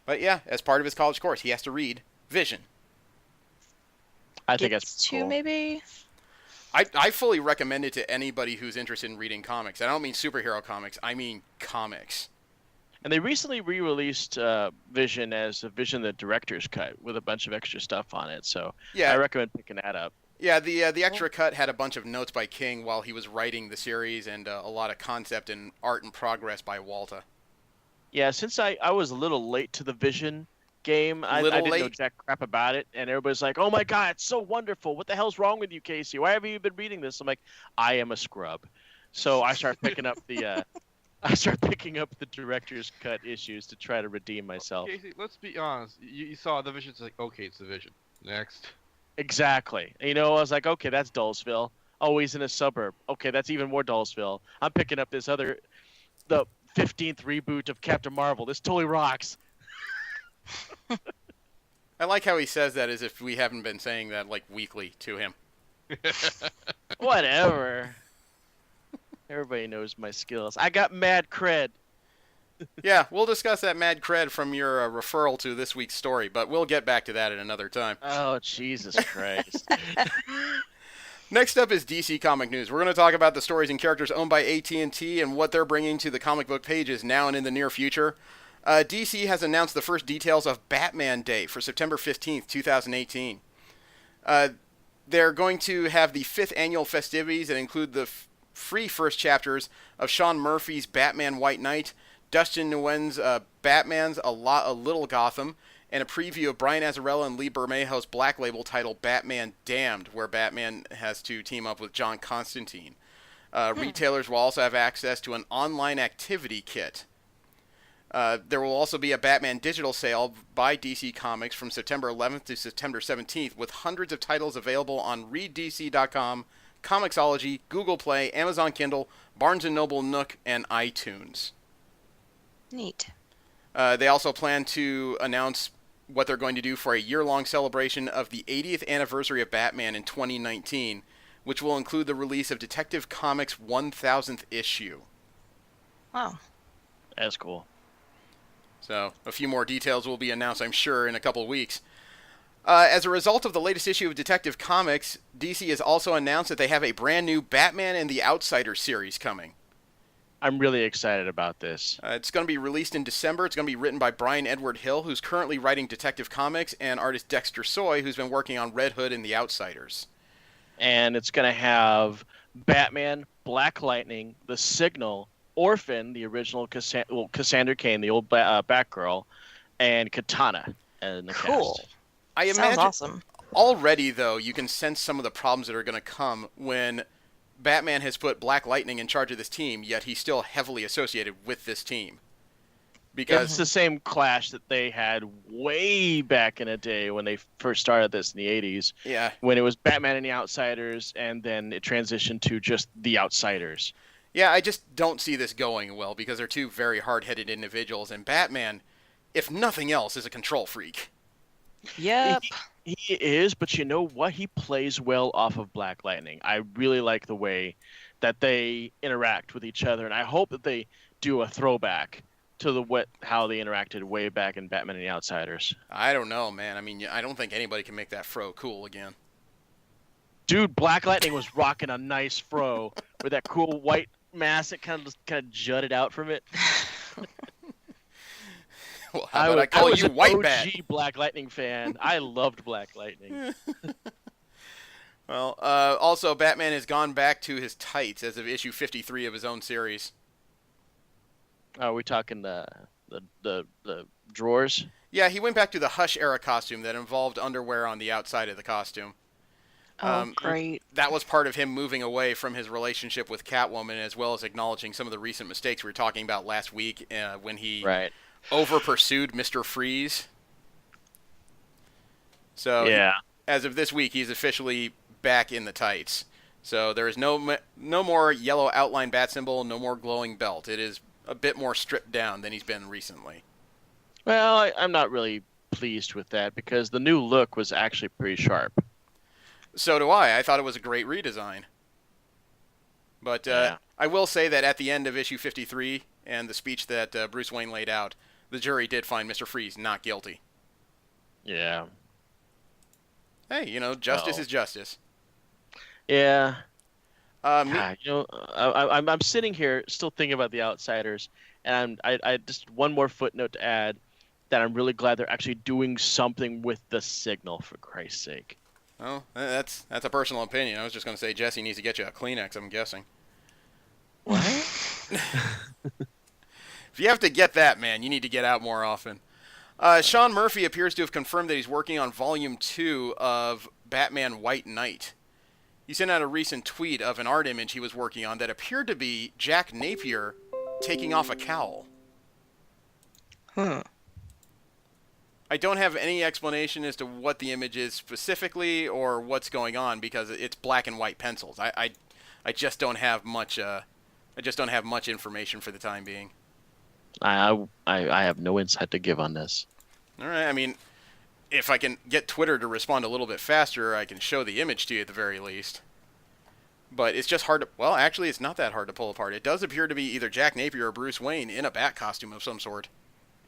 But yeah, as part of his college course, he has to read Vision. I think Gets that's two, cool. maybe? I fully recommend it to anybody who's interested in reading comics. I don't mean superhero comics, I mean comics. And they recently re-released Vision as a Vision the Director's Cut with a bunch of extra stuff on it. So Yeah. I recommend picking that up. Yeah, the extra cut had a bunch of notes by King while he was writing the series, and a lot of concept and art and progress by Walta. Yeah, since I was a little late to the Vision game, I Little didn't know late? jack crap about it, and everybody's like, "Oh my god, it's so wonderful! What the hell's wrong with you, Casey? Why haven't you been reading this?" I'm like, "I am a scrub," so I start picking up the director's cut issues to try to redeem myself. Casey, let's be honest. You saw the Vision. It's like, okay, it's the Vision. Next. Exactly. And, I was like, okay, that's Dullsville. Oh, he's in a suburb. Okay, that's even more Dullsville. I'm picking up the 15th reboot of Captain Marvel. This totally rocks. I like how he says that as if we haven't been saying that like weekly to him. Whatever. Everybody knows my skills. I got mad cred. Yeah, we'll discuss that mad cred from your referral to this week's story, but we'll get back to that at another time. Oh, Jesus Christ. Next up is DC Comic News. We're going to talk about the stories and characters owned by AT&T and what they're bringing to the comic book pages now and in the near future. DC has announced the first details of Batman Day for September 15th, 2018. They're going to have the 5th annual festivities that include the free first chapters of Sean Murphy's Batman White Knight, Dustin Nguyen's Batman's A Little Gotham, and a preview of Brian Azzarello and Lee Bermejo's Black Label title Batman Damned, where Batman has to team up with John Constantine. Retailers will also have access to an online activity kit. There will also be a Batman digital sale by DC Comics from September 11th to September 17th, with hundreds of titles available on ReadDC.com, Comixology, Google Play, Amazon Kindle, Barnes & Noble Nook, and iTunes. Neat. They also plan to announce what they're going to do for a year-long celebration of the 80th anniversary of Batman in 2019, which will include the release of Detective Comics' 1000th issue. Wow. That's cool. So, a few more details will be announced, I'm sure, in a couple of weeks. As a result of the latest issue of Detective Comics, DC has also announced that they have a brand new Batman and the Outsiders series coming. I'm really excited about this. It's going to be released in December. It's going to be written by Brian Edward Hill, who's currently writing Detective Comics, and artist Dexter Soy, who's been working on Red Hood and the Outsiders. And it's going to have Batman, Black Lightning, The Signal, Orphan, the original Cassandra Cain, the old Batgirl, and Katana in the Cool. cast. I Sounds imagine awesome. already, though, you can sense some of the problems that are going to come when Batman has put Black Lightning in charge of this team, yet he's still heavily associated with this team. Because It's the same clash that they had way back in the day when they first started this in the 80s. yeah, When it was Batman and the Outsiders, and then it transitioned to just the Outsiders. yeah, I just don't see this going well because they're two very hard-headed individuals, and Batman, if nothing else, is a control freak. Yep. He is, but you know what? He plays well off of Black Lightning. I really like the way that they interact with each other, and I hope that they do a throwback to how they interacted way back in Batman and the Outsiders. I don't know, man. I mean, I don't think anybody can make that fro cool again. Dude, Black Lightning was rocking a nice fro with that cool white mask that kind of jutted out from it. Well, how about I call was you an White OG Bat? Black Lightning fan. I loved Black Lightning. Well, also, Batman has gone back to his tights as of issue 53 of his own series. Are we talking the drawers? Yeah, he went back to the Hush era costume that involved underwear on the outside of the costume. Oh, great. That was part of him moving away from his relationship with Catwoman, as well as acknowledging some of the recent mistakes we were talking about last week when he over-pursued Mr. Freeze. So, yeah. as of this week, he's officially back in the tights. So there is no more yellow outline bat symbol, no more glowing belt. It is a bit more stripped down than he's been recently. Well, I'm not really pleased with that because the new look was actually pretty sharp. So do I. I thought it was a great redesign. But I will say that at the end of issue 53 and the speech that Bruce Wayne laid out, the jury did find Mr. Freeze not guilty. Yeah. Hey, justice is justice. Yeah. Me- I'm sitting here still thinking about the Outsiders, and I just one more footnote to add that I'm really glad they're actually doing something with the Signal, for Christ's sake. Well, that's a personal opinion. I was just going to say Jesse needs to get you a Kleenex, I'm guessing. What? If you have to get that, man, you need to get out more often. Sean Murphy appears to have confirmed that he's working on Volume 2 of Batman White Knight. He sent out a recent tweet of an art image he was working on that appeared to be Jack Napier taking off a cowl. Huh. I don't have any explanation as to what the image is specifically or what's going on because it's black and white pencils. I just don't have much information for the time being. I have no insight to give on this. All right, I mean, if I can get Twitter to respond a little bit faster, I can show the image to you at the very least. But it's just hard to... Well, actually, it's not that hard to pull apart. It does appear to be either Jack Napier or Bruce Wayne in a bat costume of some sort.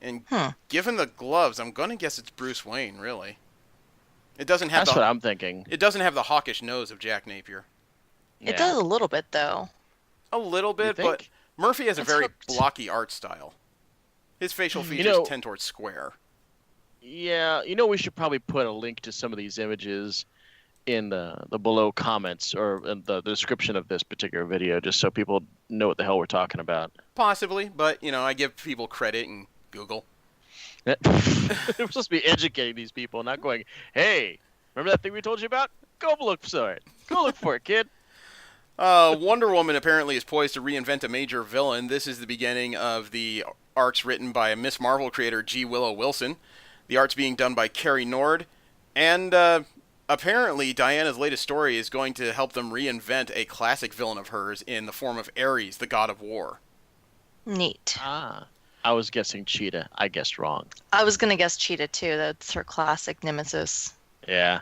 And given the gloves, I'm going to guess it's Bruce Wayne, really. It doesn't have That's what I'm thinking. It doesn't have the hawkish nose of Jack Napier. It does a little bit, though. A little bit, think? but Murphy has a It's very hooked. blocky art style. His facial features tend towards square. Yeah, we should probably put a link to some of these images in the below comments or in the description of this particular video, just so people know what the hell we're talking about. Possibly, but, I give people credit and Google. We're supposed to be educating these people, not going, hey, remember that thing we told you about? Go look for it. Go look for it, kid. Wonder Woman apparently is poised to reinvent a major villain. This is the beginning of the arcs written by Miss Marvel creator G. Willow Wilson. The art's being done by Carrie Nord. And apparently Diana's latest story is going to help them reinvent a classic villain of hers in the form of Ares, the god of war. Neat. I was guessing Cheetah. I guessed wrong. I was going to guess Cheetah, too. That's her classic nemesis. Yeah.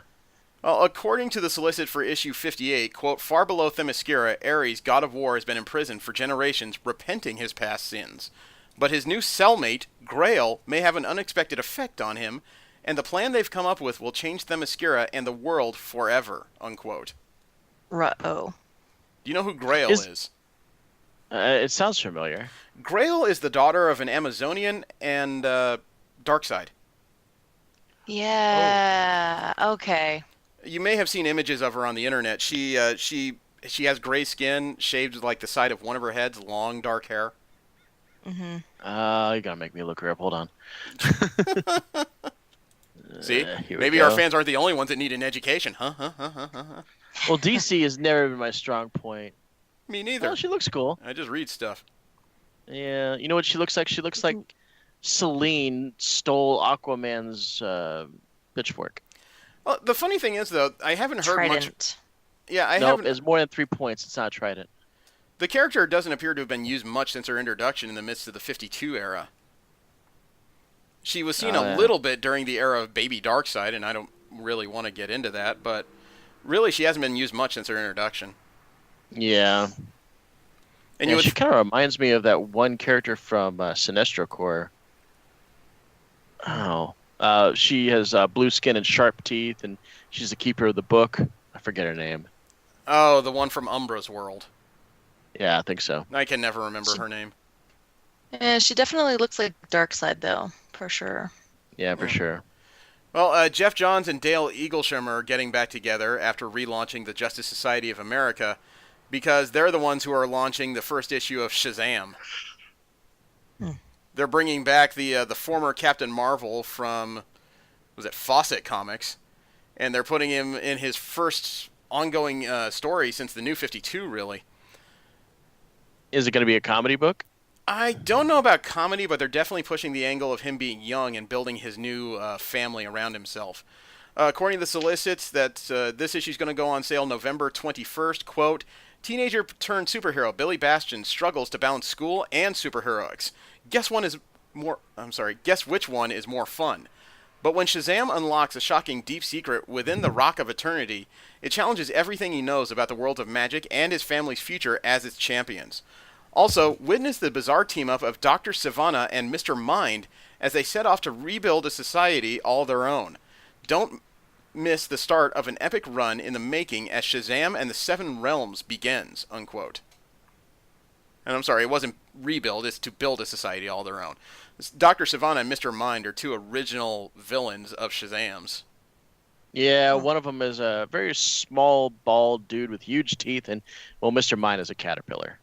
Well, according to the solicit for issue 58, quote, far below Themyscira, Ares, god of war, has been imprisoned for generations, repenting his past sins. But his new cellmate, Grail, may have an unexpected effect on him, and the plan they've come up with will change Themyscira and the world forever, unquote. Ruh-oh. Do you know who Grail is? It sounds familiar. Grail is the daughter of an Amazonian and Darkseid. Yeah. Okay. You may have seen images of her on the internet. She has gray skin, shaved like the side of one of her heads, long dark hair. Mm-hmm. You gotta make me look her up. Hold on. See? Here we Maybe go. our fans aren't the only ones that need an education. Huh? Well, DC has never been my strong point. Me neither. Well, she looks cool. I just read stuff. Yeah, you know what she looks like? She looks like Selene stole Aquaman's pitchfork. Well, the funny thing is, though, I haven't heard much. Trident. Yeah, I Nope, haven't. it's more than 3 points. It's not Trident. The character doesn't appear to have been used much since her introduction in the midst of the 52 era. She was seen a little bit during the era of Baby Darkseid, and I don't really want to get into that, but really she hasn't been used much since her introduction. Yeah. And She kind of reminds me of that one character from Sinestro Corps. Oh. She has blue skin and sharp teeth, and she's the keeper of the book. I forget her name. Oh, the one from Umbra's world. Yeah, I think so. I can never remember her name. Yeah, she definitely looks like Darkseid, though, for sure. Yeah, for sure. Well, Jeff Johns and Dale Eaglesham are getting back together after relaunching the Justice Society of America because they're the ones who are launching the first issue of Shazam. They're bringing back the former Captain Marvel from, was it Fawcett Comics, and they're putting him in his first ongoing story since the New 52, really. Is it going to be a comedy book? I don't know about comedy, but they're definitely pushing the angle of him being young and building his new family around himself. According to the solicits, that this issue is going to go on sale November 21st. Quote, teenager turned superhero Billy Bastion struggles to balance school and superheroics. Guess which one is more fun? But when Shazam unlocks a shocking deep secret within the Rock of Eternity, it challenges everything he knows about the world of magic and his family's future as its champions. Also, witness the bizarre team-up of Dr. Sivana and Mr. Mind as they set off to rebuild a society all their own. Don't miss the start of an epic run in the making as Shazam and the Seven Realms begins, unquote. And I'm sorry, it wasn't rebuild, it's to build a society all their own. Dr. Sivana and Mr. Mind are two original villains of Shazam's. Yeah, one of them is a very small, bald dude with huge teeth, and, well, Mr. Mind is a caterpillar.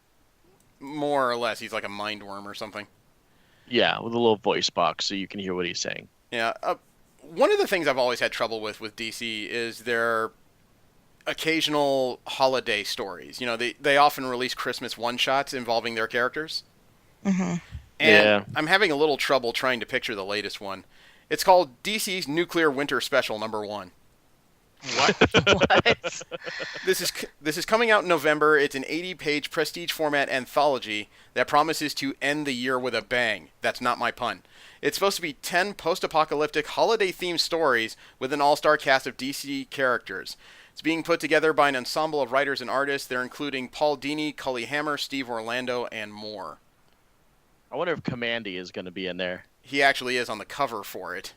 More or less, he's like a mind worm or something. Yeah, with a little voice box so you can hear what he's saying. Yeah, one of the things I've always had trouble with DC is their occasional holiday stories. You know, they often release Christmas one-shots involving their characters. Mm-hmm. And I'm having a little trouble trying to picture the latest one. It's called DC's Nuclear Winter Special #1. What? This is coming out in November. It's an 80-page prestige format anthology that promises to end the year with a bang. That's not my pun. It's supposed to be 10 post-apocalyptic holiday-themed stories with an all-star cast of DC characters. It's being put together by an ensemble of writers and artists. They're including Paul Dini, Cully Hammer, Steve Orlando, and more. I wonder if Commandy is going to be in there. He actually is on the cover for it.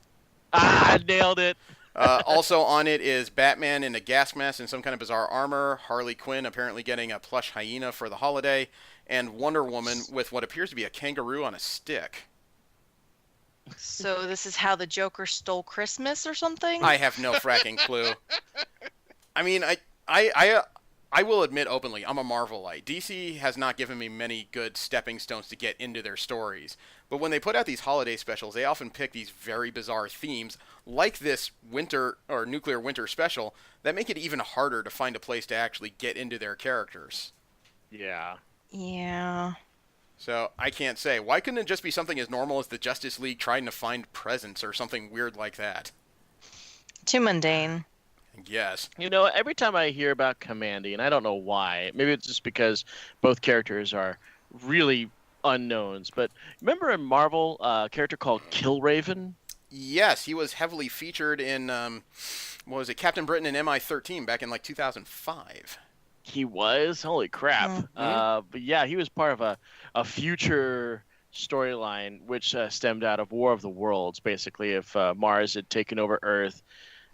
Ah, nailed it. Also on it is Batman in a gas mask and some kind of bizarre armor, Harley Quinn apparently getting a plush hyena for the holiday, and Wonder Woman with what appears to be a kangaroo on a stick. So this is how the Joker stole Christmas or something? I have no fracking clue. I mean, I I will admit openly, I'm a Marvelite. DC has not given me many good stepping stones to get into their stories. But when they put out these holiday specials, they often pick these very bizarre themes, like this winter or nuclear winter special, that make it even harder to find a place to actually get into their characters. Yeah. Yeah. So I can't say. Why couldn't it just be something as normal as the Justice League trying to find presents or something weird like that? Too mundane. Yes. You know, every time I hear about Commandy, and I don't know why, maybe it's just because both characters are really unknowns, but remember in Marvel, a character called Killraven? Yes, he was heavily featured in, what was it, Captain Britain and MI-13 back in like 2005. He was? Holy crap. Mm-hmm. But yeah, he was part of a future storyline which stemmed out of War of the Worlds, basically, if Mars had taken over Earth.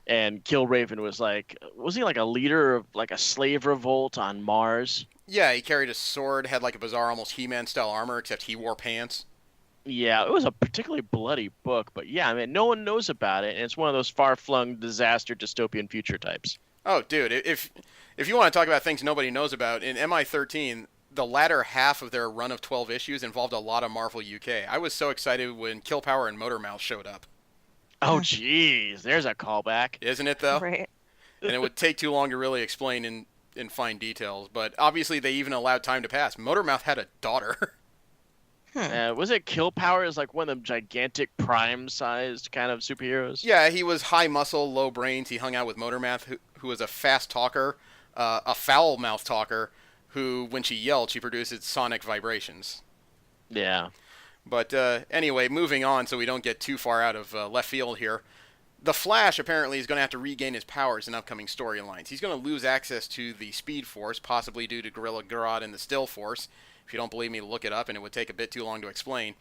And Killraven was he like a leader of like a slave revolt on Mars? Yeah, he carried a sword, had like a bizarre, almost He-Man style armor, except he wore pants. Yeah, it was a particularly bloody book, but yeah, I mean, no one knows about it, and it's one of those far-flung disaster dystopian future types. Oh, dude, if you want to talk about things nobody knows about, in MI-13, the latter half of their run of 12 issues involved a lot of Marvel UK. I was so excited when Killpower and Motormouth showed up. Oh, jeez, there's a callback. Isn't it, though? Right. And it would take too long to really explain in fine details, but obviously they even allowed time to pass. Motormouth had a daughter. Was it Killpower is like one of them gigantic prime-sized kind of superheroes? Yeah, he was high muscle, low brains. He hung out with Motormouth, who was a fast talker, a foul mouth talker, who, when she yelled, she produced sonic vibrations. Yeah. But anyway, moving on so we don't get too far out of left field here. The Flash apparently is going to have to regain his powers in upcoming storylines. He's going to lose access to the Speed Force, possibly due to Gorilla Grodd and the Still Force. If you don't believe me, look it up, and it would take a bit too long to explain.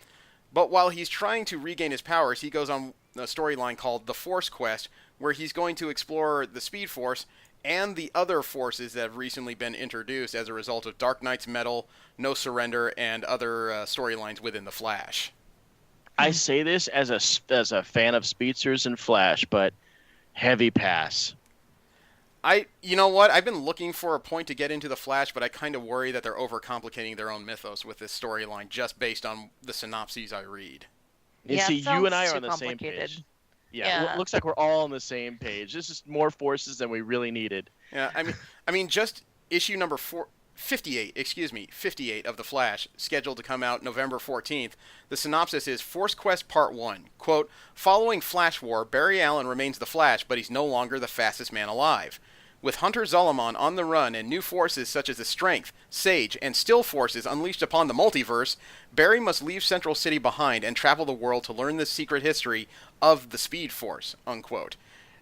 But while he's trying to regain his powers, he goes on a storyline called The Force Quest, where he's going to explore the Speed Force and the other forces that have recently been introduced as a result of Dark Knight's Metal, No Surrender, and other storylines within The Flash. I say this as a fan of speedsters and Flash, but heavy pass. You know what? I've been looking for a point to get into The Flash, but I kind of worry that they're overcomplicating their own mythos with this storyline just based on the synopses I read. You Yeah, see, it you and sounds I are too on the same complicated. page. Yeah, looks like we're all on the same page. This is more forces than we really needed. Yeah, I mean, just issue number 58 of The Flash, scheduled to come out November 14th. The synopsis is Force Quest Part 1. Quote, following Flash War, Barry Allen remains the Flash, but he's no longer the fastest man alive. With Hunter Zolomon on the run and new forces such as the Strength, Sage, and Still forces unleashed upon the multiverse, Barry must leave Central City behind and travel the world to learn the secret history of the Speed Force, unquote.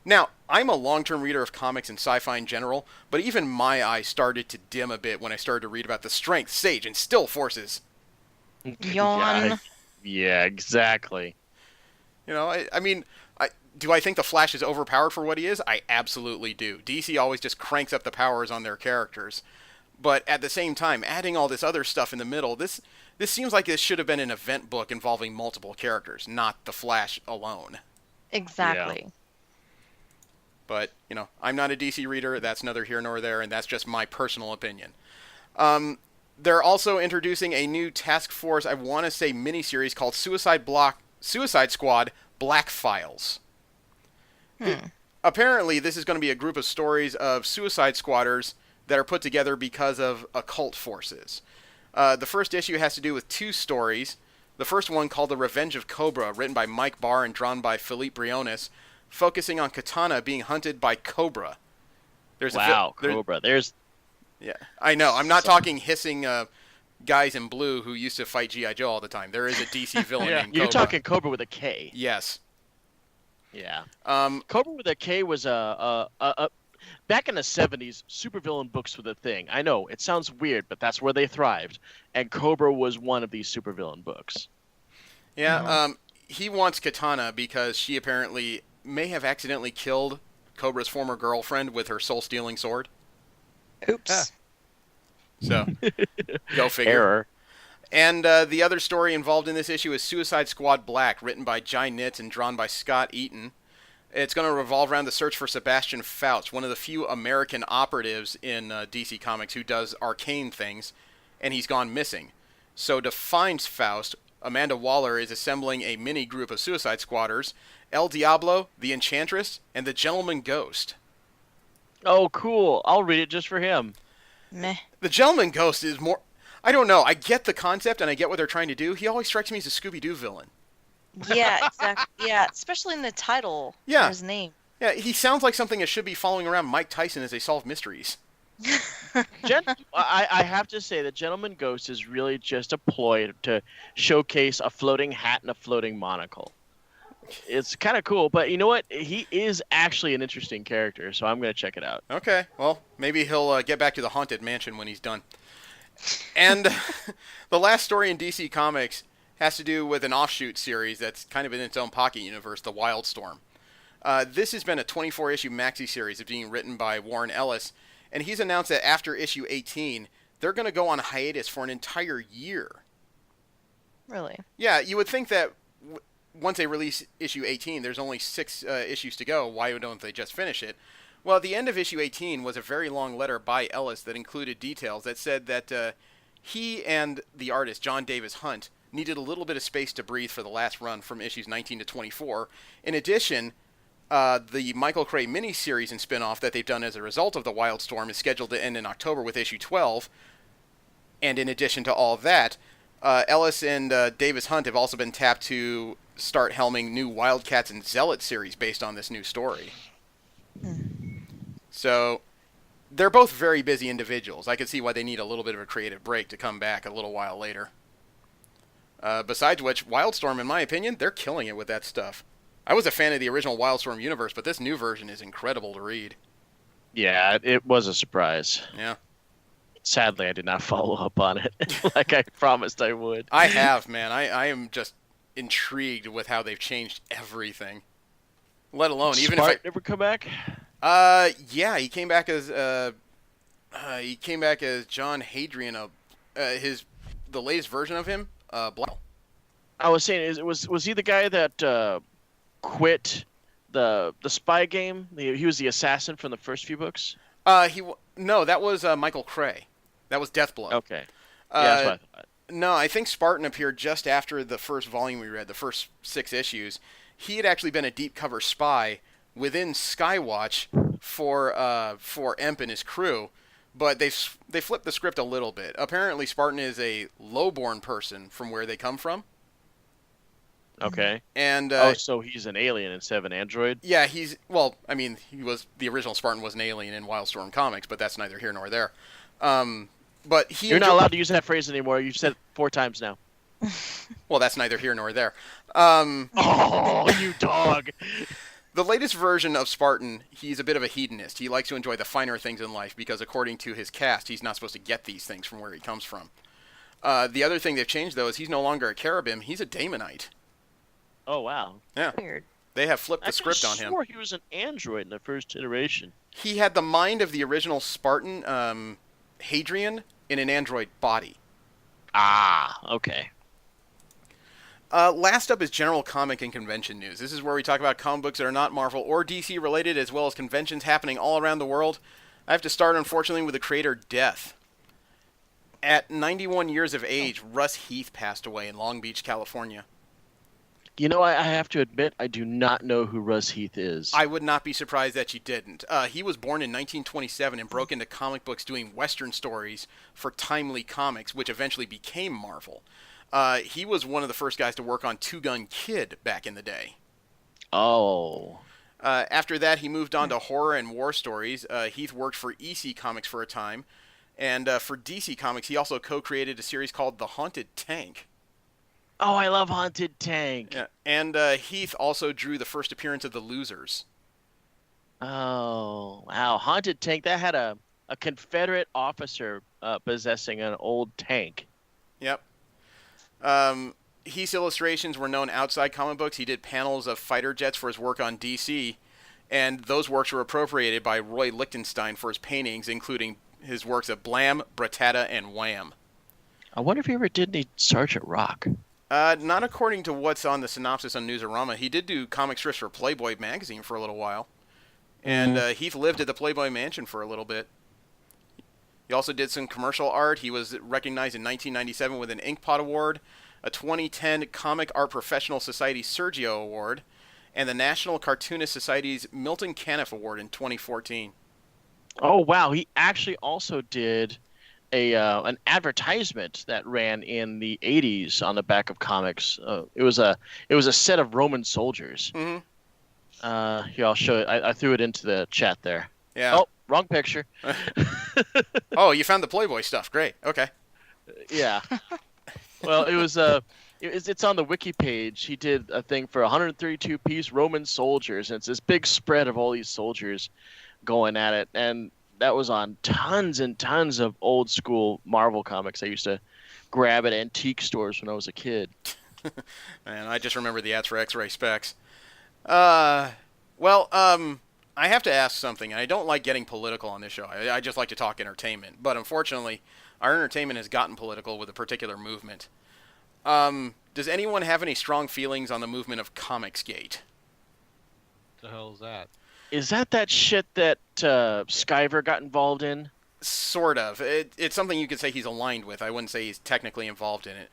Now, I'm a long-term reader of comics and sci-fi in general, but even my eyes started to dim a bit when I started to read about the Strength, Sage, and Still forces. Yawn. Yeah, exactly. You know, do I think the Flash is overpowered for what he is? I absolutely do. DC always just cranks up the powers on their characters. But at the same time, adding all this other stuff in the middle, this seems like this should have been an event book involving multiple characters, not the Flash alone. Exactly. Yeah. But, you know, I'm not a DC reader. That's neither here nor there, and that's just my personal opinion. They're also introducing a new Task Force, I want to say, miniseries called Suicide Squad Black Files. Apparently, this is going to be a group of stories of suicide squatters that are put together because of occult forces. The first issue has to do with two stories. The first one, called The Revenge of Cobra, written by Mike Barr and drawn by Philippe Briones, focusing on Katana being hunted by Cobra. Cobra. Yeah, I know. I'm not talking hissing guys in blue who used to fight G.I. Joe all the time. There is a DC villain named Cobra. You're talking Cobra with a K. Yes. Yeah. Cobra with a K was back in the 70s, supervillain books were the thing. I know, it sounds weird, but that's where they thrived. And Cobra was one of these supervillain books. Yeah, he wants Katana because she apparently may have accidentally killed Cobra's former girlfriend with her soul-stealing sword. Oops. So, go figure. Error. And the other story involved in this issue is Suicide Squad Black, written by Jai Nitz and drawn by Scott Eaton. It's going to revolve around the search for Sebastian Faust, one of the few American operatives in DC Comics who does arcane things, and he's gone missing. So to find Faust, Amanda Waller is assembling a mini group of Suicide Squatters, El Diablo, the Enchantress, and the Gentleman Ghost. Oh, cool. I'll read it just for him. Meh. The Gentleman Ghost is more... I don't know. I get the concept, and I get what they're trying to do. He always strikes me as a Scooby-Doo villain. Yeah, exactly. Yeah, especially in the title. Yeah. His name. Yeah, he sounds like something that should be following around Mike Tyson as they solve mysteries. I have to say, the Gentleman Ghost is really just a ploy to showcase a floating hat and a floating monocle. It's kind of cool, but you know what? He is actually an interesting character, so I'm going to check it out. Okay, well, maybe he'll get back to the Haunted Mansion when he's done. And the last story in DC Comics has to do with an offshoot series that's kind of in its own pocket universe, the Wildstorm. This has been a 24-issue maxi series of being written by Warren Ellis, and he's announced that after issue 18, they're going to go on hiatus for an entire year. Really? Yeah, you would think that once they release issue 18, there's only 6 issues to go. Why don't they just finish it? Well, the end of issue 18 was a very long letter by Ellis that included details that said that he and the artist, John Davis Hunt, needed a little bit of space to breathe for the last run from issues 19 to 24. In addition, the Michael Cray miniseries and spin-off that they've done as a result of the Wildstorm is scheduled to end in October with issue 12. And in addition to all that, Ellis and Davis Hunt have also been tapped to start helming new Wildcats and Zealot series based on this new story. So they're both very busy individuals. I can see why they need a little bit of a creative break to come back a little while later. Besides which, Wildstorm, in my opinion, they're killing it with that stuff. I was a fan of the original Wildstorm universe, but this new version is incredible to read. Yeah, it was a surprise. Yeah. Sadly, I did not follow up on it like I promised I would. I have, man. I am just intrigued with how they've changed everything. Let alone, even Spark if never come back? yeah, he came back as John Hadrian, the latest version of him, Black. I was saying, was he the guy that quit the spy game? He was the assassin from the first few books? No, that was Michael Cray. That was Deathblood. Okay. Yeah, that's what I thought. No, I think Spartan appeared just after the first volume we read, the first 6 issues. He had actually been a deep cover spy within Skywatch for Emp and his crew, but they flipped the script a little bit. Apparently, Spartan is a lowborn person from where they come from. Okay. And so he's an alien instead of an android? yeah, the original Spartan was an alien in Wildstorm comics, but that's neither here nor there. But You're not allowed to use that phrase anymore. You've said it 4 times now. Well, that's neither here nor there. Oh, you dog! The latest version of Spartan, he's a bit of a hedonist. He likes to enjoy the finer things in life because, according to his cast, he's not supposed to get these things from where he comes from. The other thing they've changed, though, is he's no longer a cherubim. He's a Daemonite. Oh, wow. Yeah. Weird. They have flipped the script on I him. swore he was an android in the first iteration. He had the mind of the original Spartan, Hadrian, in an android body. Ah, okay. Last up is general comic and convention news. This is where we talk about comic books that are not Marvel or DC related, as well as conventions happening all around the world. I have to start, unfortunately, with the creator death. At 91 years of age, Russ Heath passed away in Long Beach, California. You know, I have to admit, I do not know who Russ Heath is. I would not be surprised that you didn't. He was born in 1927 and broke into comic books doing Western stories for Timely Comics, which eventually became Marvel. He was one of the first guys to work on Two Gun Kid back in the day. Oh. After that, he moved on to horror and war stories. Heath worked for EC Comics for a time. And for DC Comics, he also co-created a series called The Haunted Tank. Oh, I love Haunted Tank. Yeah. And Heath also drew the first appearance of the Losers. Oh, wow. Haunted Tank, that had a Confederate officer possessing an old tank. Yep. Heath's illustrations were known outside comic books. He did panels of fighter jets for his work on DC, and those works were appropriated by Roy Lichtenstein for his paintings, including his works of Blam, Bratata, and Wham. I wonder if he ever did any Sergeant Rock. Not according to what's on the synopsis on Newsarama. He did do comic strips for Playboy magazine for a little while, and Heath lived at the Playboy Mansion for a little bit. He also did some commercial art. He was recognized in 1997 with an Inkpot Award, a 2010 Comic Art Professional Society Sergio Award, and the National Cartoonist Society's Milton Caniff Award in 2014. Oh wow, he actually also did an advertisement that ran in the 80s on the back of comics. It was a set of Roman soldiers. Mm-hmm. Here, I'll show it. I threw it into the chat there. Yeah. Oh, wrong picture. Oh, you found the Playboy stuff. Great. Okay. Yeah. Well, it's on the wiki page. He did a thing for 132-piece Roman soldiers, and it's this big spread of all these soldiers going at it, and that was on tons and tons of old school Marvel comics I used to grab at antique stores when I was a kid. Man, I just remember the ads for X-Ray Specs. I have to ask something. I don't like getting political on this show. I just like to talk entertainment. But unfortunately, our entertainment has gotten political with a particular movement. Does anyone have any strong feelings on the movement of Comicsgate? The hell is that? Is that shit that Skyver got involved in? Sort of. It's something you could say he's aligned with. I wouldn't say he's technically involved in it.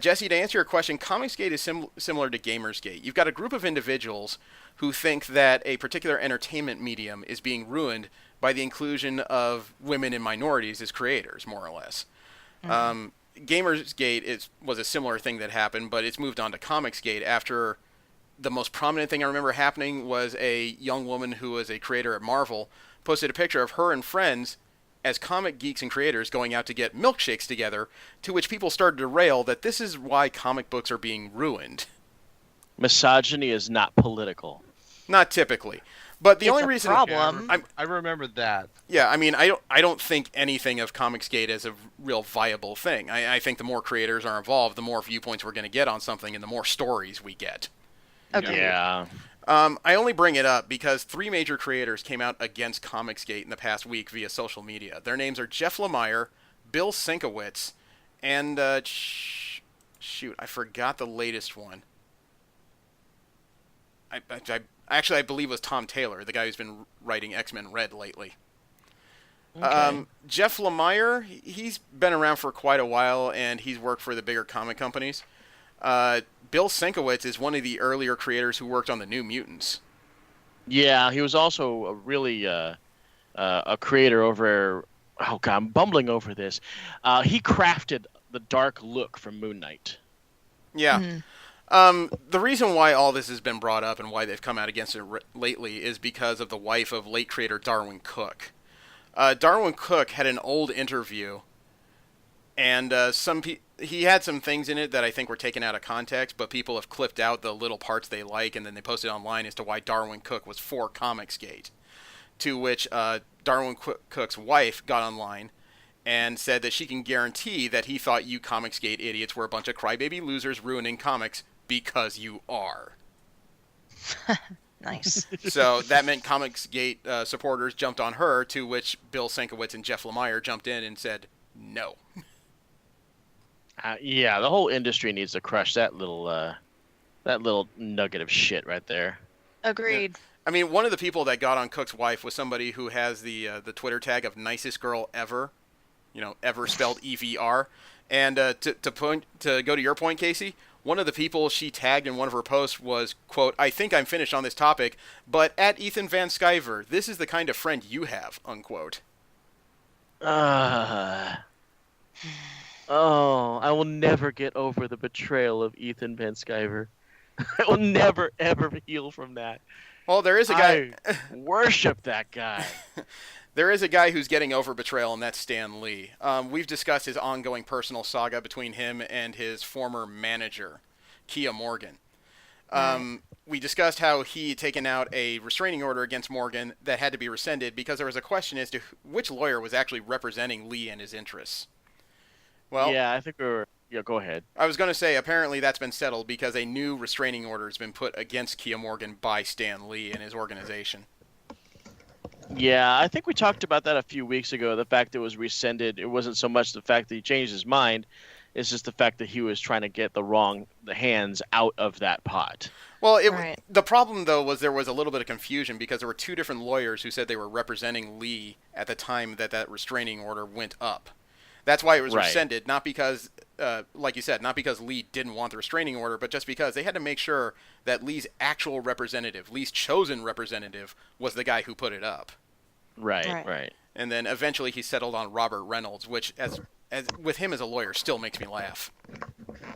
Jesse, to answer your question, Comicsgate is similar to Gamersgate. You've got a group of individuals who think that a particular entertainment medium is being ruined by the inclusion of women and minorities as creators, more or less. Mm-hmm. Gamersgate was a similar thing that happened, but it's moved on to Comicsgate after the most prominent thing I remember happening was a young woman who was a creator at Marvel posted a picture of her and friends as comic geeks and creators going out to get milkshakes together, to which people started to rail that this is why comic books are being ruined. Misogyny is not political. Not typically. But the It's only a reason problem. I remember that. Yeah, I mean, I don't think anything of Comicsgate as a real viable thing. I think the more creators are involved, the more viewpoints we're going to get on something and the more stories we get. Agreed. Yeah. I only bring it up because 3 major creators came out against Comicsgate in the past week via social media. Their names are Jeff Lemire, Bill Sienkiewicz, and shoot, I forgot the latest one. I believe it was Tom Taylor, the guy who's been writing X-Men Red lately. Okay. Jeff Lemire, he's been around for quite a while, and he's worked for the bigger comic companies. Bill Sienkiewicz is one of the earlier creators who worked on the New Mutants. Yeah, he was also a really a creator over. Oh God, I'm bumbling over this. He crafted the dark look from Moon Knight. Yeah. Mm-hmm. The reason why all this has been brought up and why they've come out against it lately is because of the wife of late creator Darwin Cook. Darwin Cook had an old interview, and he had some things in it that I think were taken out of context, but people have clipped out the little parts they like, and then they posted online as to why Darwin Cook was for Comicsgate. To which Darwin Cook's wife got online and said that she can guarantee that he thought you Comicsgate idiots were a bunch of crybaby losers ruining comics because you are. Nice. So that meant Comicsgate supporters jumped on her, to which Bill Sienkiewicz and Jeff Lemire jumped in and said, no. Yeah, the whole industry needs to crush that little nugget of shit right there. Agreed. I mean, one of the people that got on Cook's wife was somebody who has the Twitter tag of nicest girl ever, ever spelled EVR. And to go to your point, Casey, one of the people she tagged in one of her posts was, quote, "I think I'm finished on this topic, but at Ethan Van Sciver, this is the kind of friend you have," unquote. Oh, I will never get over the betrayal of Ethan Van Sciver. I will never, ever heal from that. Well, there is a guy. I worship that guy. There is a guy who's getting over betrayal, and that's Stan Lee. We've discussed his ongoing personal saga between him and his former manager, Kia Morgan. We discussed how he had taken out a restraining order against Morgan that had to be rescinded because there was a question as to which lawyer was actually representing Lee and his interests. Well, yeah, I think we were. Yeah, go ahead. I was going to say, apparently that's been settled because a new restraining order has been put against Kia Morgan by Stan Lee and his organization. Yeah, I think we talked about that a few weeks ago. The fact that it was rescinded, it wasn't so much the fact that he changed his mind. It's just the fact that he was trying to get the hands out of that pot. Well, Right. the problem, though, was there was a little bit of confusion because there were two different lawyers who said they were representing Lee at the time that restraining order went up. That's why it was Right. rescinded, not because, like you said, not because Lee didn't want the restraining order, but just because they had to make sure that Lee's actual representative, Lee's chosen representative, was the guy who put it up. Right. Right. Right. And then eventually he settled on Robert Reynolds, which, as with him as a lawyer, still makes me laugh.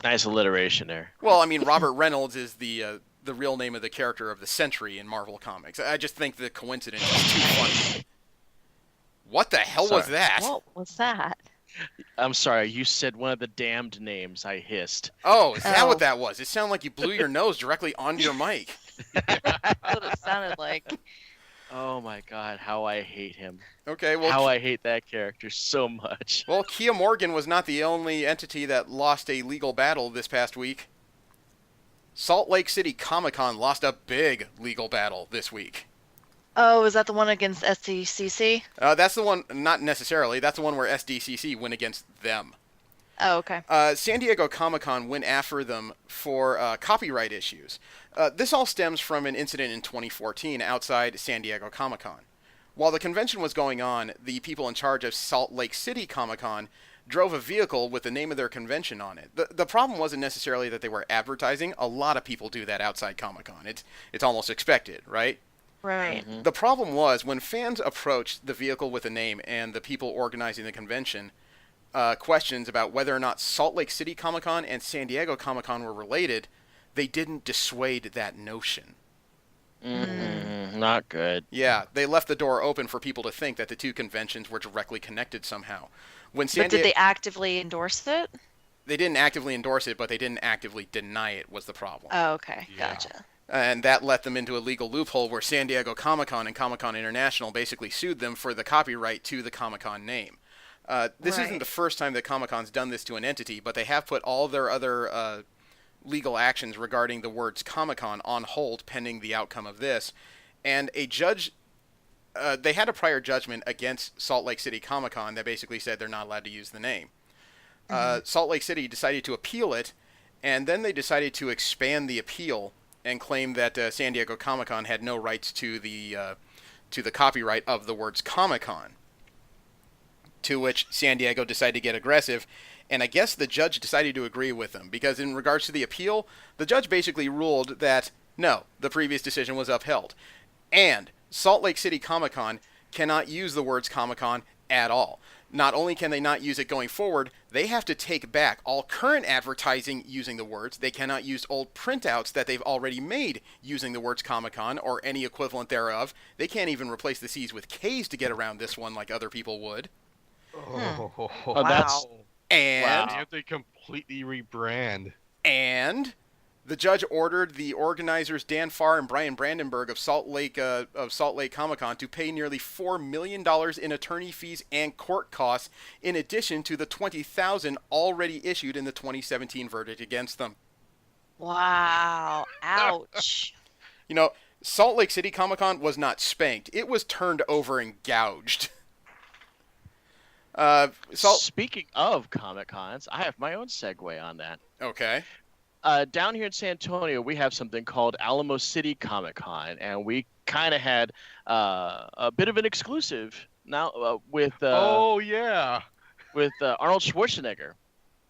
Nice alliteration there. Well, I mean, Robert Reynolds is the real name of the character of the Sentry in Marvel Comics. I just think the coincidence is too funny. What the hell was Sorry. that? What was that? I'm sorry, you said one of the damned names. I hissed. Oh, is that Oh. what that was? It sounded like you blew your nose directly onto your mic. That's what it sounded like. Oh my god, how I hate him. Okay, well, How I hate that character so much. well, Kia Morgan was not the only entity that lost a legal battle this past week. Salt Lake City Comic-Con lost a big legal battle this week. Oh, is that the one against SDCC? That's the one, not necessarily. That's the one where SDCC went against them. Oh, okay. San Diego Comic-Con went after them for copyright issues. This all stems from an incident in 2014 outside San Diego Comic-Con. While the convention was going on, the people in charge of Salt Lake City Comic-Con drove a vehicle with the name of their convention on it. The problem wasn't necessarily that they were advertising. A lot of people do that outside Comic-Con. It's almost expected, right? Right. Mhm. The problem was when fans approached the vehicle with a name and the people organizing the convention questions about whether or not Salt Lake City Comic-Con and San Diego Comic-Con were related, they didn't dissuade that notion. Not good. Yeah, they left the door open for people to think that the two conventions were directly connected somehow. When But did they actively endorse it? They didn't actively endorse it, but they didn't actively deny it was the problem. Oh, okay. Yeah. Gotcha. And that let them into a legal loophole where San Diego Comic-Con and Comic-Con International basically sued them for the copyright to the Comic-Con name. This isn't Right. the first time that Comic-Con's done this to an entity, but they have put all their other legal actions regarding the words Comic-Con on hold pending the outcome of this. And a judge, they had a prior judgment against Salt Lake City Comic-Con that basically said they're not allowed to use the name. Salt Lake City decided to appeal it, and then they decided to expand the appeal and claim that San Diego Comic-Con had no rights to the copyright of the words Comic-Con. To which San Diego decided to get aggressive, and I guess the judge decided to agree with them, because in regards to the appeal, the judge basically ruled that, no, the previous decision was upheld. And Salt Lake City Comic-Con cannot use the words Comic-Con at all. Not only can they not use it going forward, they have to take back all current advertising using the words. They cannot use old printouts that they've already made using the words Comic-Con or any equivalent thereof. They can't even replace the C's with K's to get around this one like other people would. Oh, Oh, that's And They have to completely rebrand. And the judge ordered the organizers Dan Farr and Brian Brandenburg of Salt Lake Comic-Con to pay nearly $4 million in attorney fees and court costs, in addition to the $20,000 already issued in the 2017 verdict against them. Wow. Ouch. You know, Salt Lake City Comic-Con was not spanked; it was turned over and gouged. Speaking of Comic Cons, I have my own segue on that. Okay. Down here in San Antonio, we have something called Alamo City Comic Con, and we kind of had a bit of an exclusive now with Oh yeah. Arnold Schwarzenegger.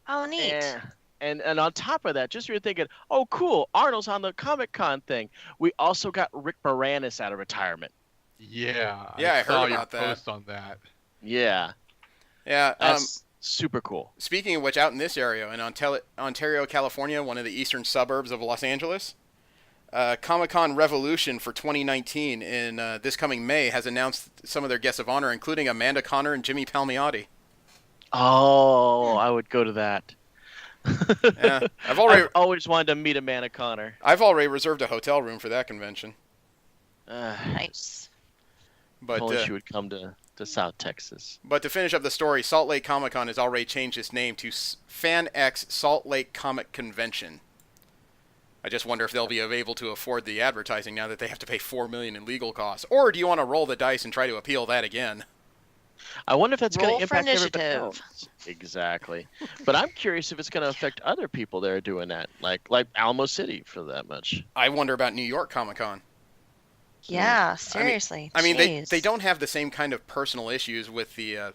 Oh, neat. And on top of that, just you're thinking, oh, cool, Arnold's on the Comic Con thing. We also got Rick Moranis out of retirement. Yeah. Yeah, I saw heard your about that. post on that. Yeah, Yeah. that's super cool. Speaking of which, out in this area, in Ontario, California, one of the eastern suburbs of Los Angeles, Comic-Con Revolution for 2019 in this coming May has announced some of their guests of honor, including Amanda Conner and Jimmy Palmiotti. Oh, I would go to that. Yeah, I've I've always wanted to meet Amanda Connor. already reserved a hotel room for that convention. Nice. But If only she would come to South Texas. But to finish up the story, Salt Lake Comic Con has already changed its name to FanX Salt Lake Comic Convention. I just wonder if they'll be able to afford the advertising now that they have to pay $4 million in legal costs. Or do you want to roll the dice and try to appeal that again? I wonder if that's going Roll to for impact everybody initiative. else. Exactly. But I'm curious if it's going to affect other people that are doing that, like Alamo City for that much. I wonder about New York Comic Con. Yeah, seriously. I mean, they Jeez. don't have the same kind of personal issues with the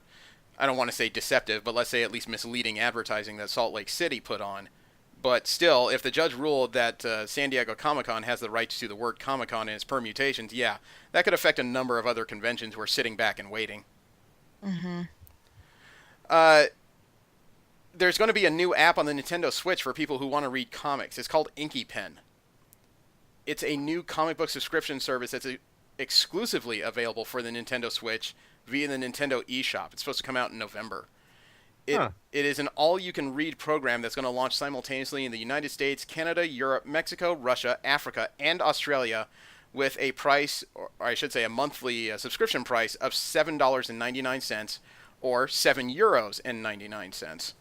I don't want to say deceptive, but let's say at least misleading advertising that Salt Lake City put on. But still, if the judge ruled that San Diego Comic Con has the rights to the word Comic Con and its permutations, yeah, that could affect a number of other conventions who are sitting back and waiting. Mm-hmm. There's going to be a new app on the Nintendo Switch for people who want to read comics. It's called Inky Pen. It's a new comic book subscription service that's exclusively available for the Nintendo Switch via the Nintendo eShop. It's supposed to come out in November. It is an all-you-can-read program that's going to launch simultaneously in the United States, Canada, Europe, Mexico, Russia, Africa, and Australia with a price, or I should say a monthly subscription price of $7.99 or €7.99.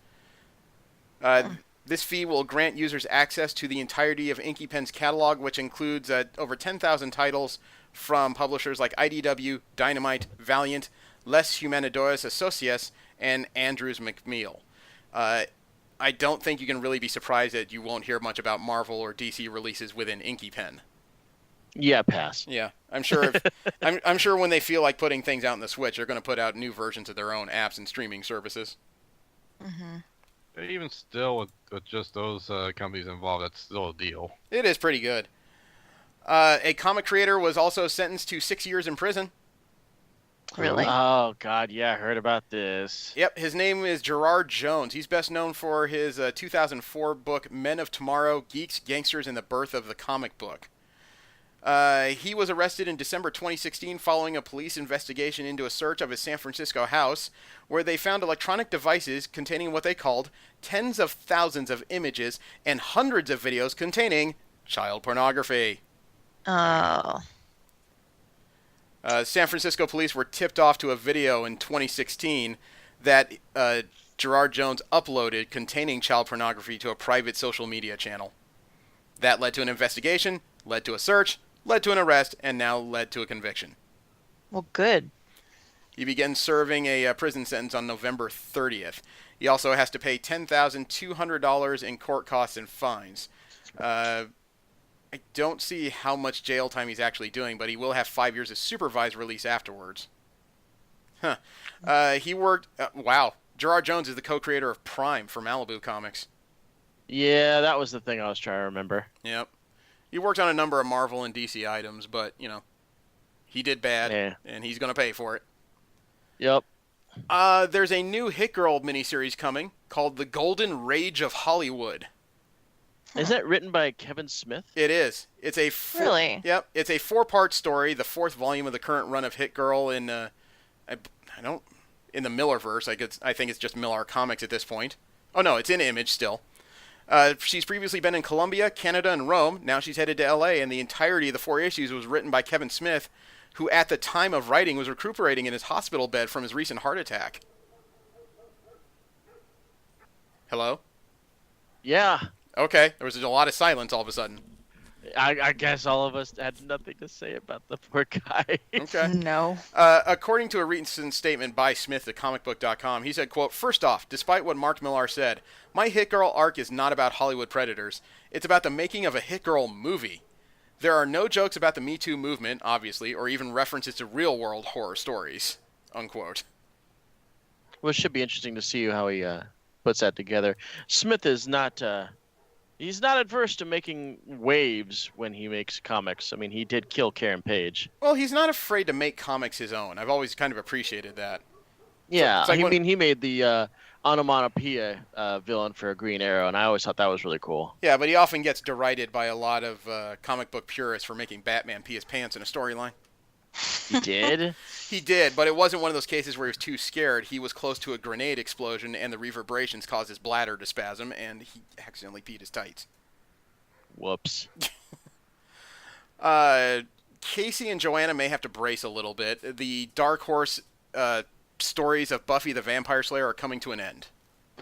This fee will grant users access to the entirety of Inky Pen's catalog, which includes over 10,000 titles from publishers like IDW, Dynamite, Valiant, Les Humanidores Asociados, and Andrews McMeel. I don't think you can really be surprised that you won't hear much about Marvel or DC releases within Inky Pen. Yeah, pass. Yeah, I'm sure. I'm sure when they feel like putting things out in the Switch, they're going to put out new versions of their own apps and streaming services. Mm-hmm. Even still, with just those companies involved, that's still a deal. It is pretty good. A comic creator was also sentenced to 6 years in prison. Really? Oh, God, yeah, I heard about this. Yep, his name is Gerard Jones. He's best known for his 2004 book, Men of Tomorrow, Geeks, Gangsters, and the Birth of the Comic Book. He was arrested in December 2016 following a police investigation into a search of his San Francisco house, where they found electronic devices containing what they called tens of thousands of images and hundreds of videos containing child pornography. Oh. San Francisco police were tipped off to a video in 2016 that Gerard Jones uploaded containing child pornography to a private social media channel. That led to an investigation, led to a search, led to an arrest, and now led to a conviction. Well, good. He begins serving a prison sentence on November 30th. He also has to pay $10,200 in court costs and fines. I don't see how much jail time he's actually doing, but he will have 5 years of supervised release afterwards. He worked... wow. Gerard Jones is the co-creator of Prime for Malibu Comics. Yeah, that was the thing I was trying to remember. Yep. He worked on a number of Marvel and DC items, but, he did bad, and he's going to pay for it. Yep. There's a new Hit Girl miniseries coming called The Golden Rage of Hollywood. Is that written by Kevin Smith? It is. It's a Really? Yep. It's a 4-part story, the 4th volume of the current run of Hit Girl in in the Millerverse. I think it's just Miller Comics at this point. Oh no, it's in Image still. She's previously been in Colombia, Canada, and Rome. Now she's headed to LA, and the entirety of the 4 issues was written by Kevin Smith, who at the time of writing was recuperating in his hospital bed from his recent heart attack. Hello? Yeah. Okay, there was a lot of silence all of a sudden. I guess all of us had nothing to say about the poor guy. Okay. No. According to a recent statement by Smith at comicbook.com, he said, quote, "First off, despite what Mark Millar said, my Hit Girl arc is not about Hollywood predators. It's about the making of a Hit Girl movie. There are no jokes about the Me Too movement, obviously, or even references to real-world horror stories." Unquote. Well, it should be interesting to see how he puts that together. Smith is not... he's not adverse to making waves when he makes comics. I mean, he did kill Karen Page. Well, he's not afraid to make comics his own. I've always kind of appreciated that. Yeah, So it's like he made the onomatopoeia villain for Green Arrow, and I always thought that was really cool. Yeah, but he often gets derided by a lot of comic book purists for making Batman pee his pants in a storyline. He did? He did, but it wasn't one of those cases where he was too scared. He was close to a grenade explosion, and the reverberations caused his bladder to spasm, and he accidentally peed his tights. Whoops. Casey and Joanna may have to brace a little bit. The Dark Horse stories of Buffy the Vampire Slayer are coming to an end.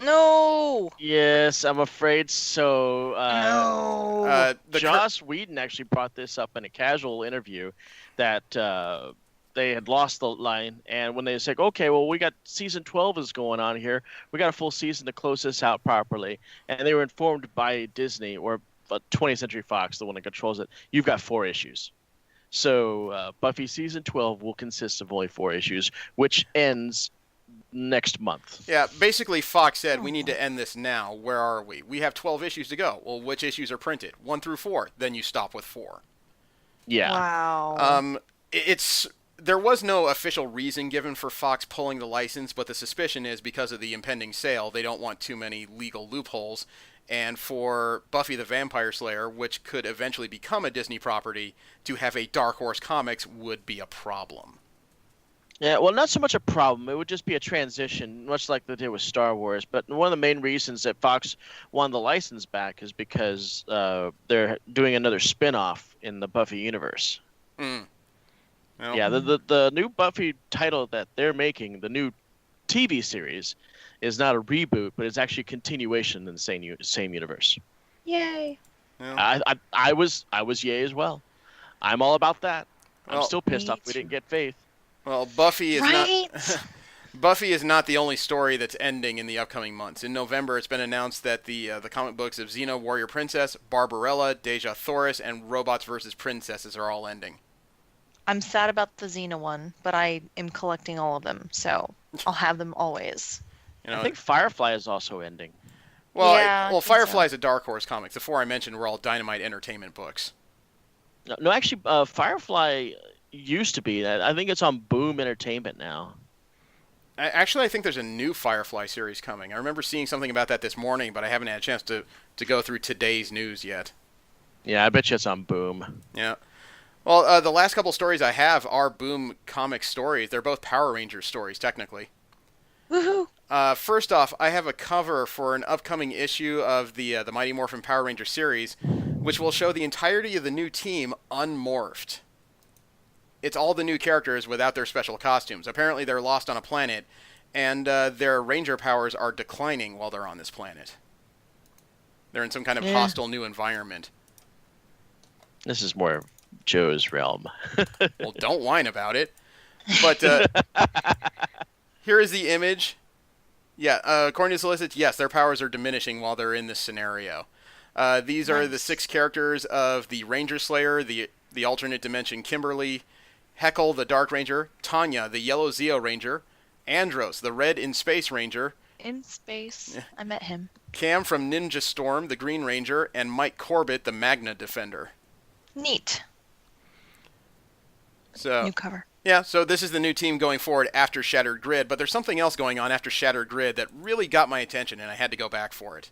No. Yes, I'm afraid so. No. Joss Whedon actually brought this up in a casual interview that they had lost the line, and when they said, okay, well, we got season 12 is going on here, we got a full season to close this out properly, and they were informed by Disney, or 20th Century Fox, the one that controls it, you've got 4 issues. So Buffy season 12 will consist of only 4 issues, which ends next month. Yeah, basically Fox said, we need to end this now. Where are we? We have 12 issues to go. Well, which issues are printed? 1 through 4. Then you stop with 4. Yeah. Wow. There was no official reason given for Fox pulling the license, but the suspicion is because of the impending sale, they don't want too many legal loopholes. And for Buffy the Vampire Slayer, which could eventually become a Disney property, to have a Dark Horse Comics would be a problem. Yeah, well, not so much a problem. It would just be a transition, much like they did with Star Wars. But one of the main reasons that Fox won the license back is because they're doing another spin-off in the Buffy universe. Well, Yeah, the new Buffy title that they're making, the new TV series, is not a reboot, but it's actually a continuation in the same universe. Yay. well, I was yay as well. I'm all about that. I'm Well, still pissed me off we too. didn't get Faith. well, Buffy is Right? not... Buffy is not the only story that's ending in the upcoming months. In November, it's been announced that the comic books of Xena Warrior Princess, Barbarella, Deja Thoris, and Robots vs. Princesses are all ending. I'm sad about the Xena one, but I am collecting all of them, so I'll have them always. You know, I think Firefly is also ending. well, Yeah, I think Firefly so. is a Dark Horse Comics. The 4 I mentioned were all Dynamite Entertainment books. No, actually, Firefly used to be. I think it's on Boom Entertainment now. Actually, I think there's a new Firefly series coming. I remember seeing something about that this morning, but I haven't had a chance to go through today's news yet. Yeah, I bet you it's on Boom. Yeah. Well, the last couple stories I have are Boom Comics stories. They're both Power Rangers stories, technically. Woohoo! First off, I have a cover for an upcoming issue of the Mighty Morphin Power Ranger series, which will show the entirety of the new team unmorphed. It's all the new characters without their special costumes. Apparently, they're lost on a planet, and their Ranger powers are declining while they're on this planet. They're in some kind of hostile new environment. This is more Joe's realm. Well, don't whine about it. But here is the image. Yeah, according to solicits, yes, their powers are diminishing while they're in this scenario. These are the 6 characters of the Ranger Slayer, the alternate dimension Kimberly, Heckle, the Dark Ranger, Tanya, the Yellow Zeo Ranger, Andros, the Red in Space Ranger, In space. I met him. Cam from Ninja Storm, the Green Ranger, and Mike Corbett, the Magna Defender. Neat. So New cover. yeah, so this is the new team going forward after Shattered Grid, but there's something else going on after Shattered Grid that really got my attention, and I had to go back for it.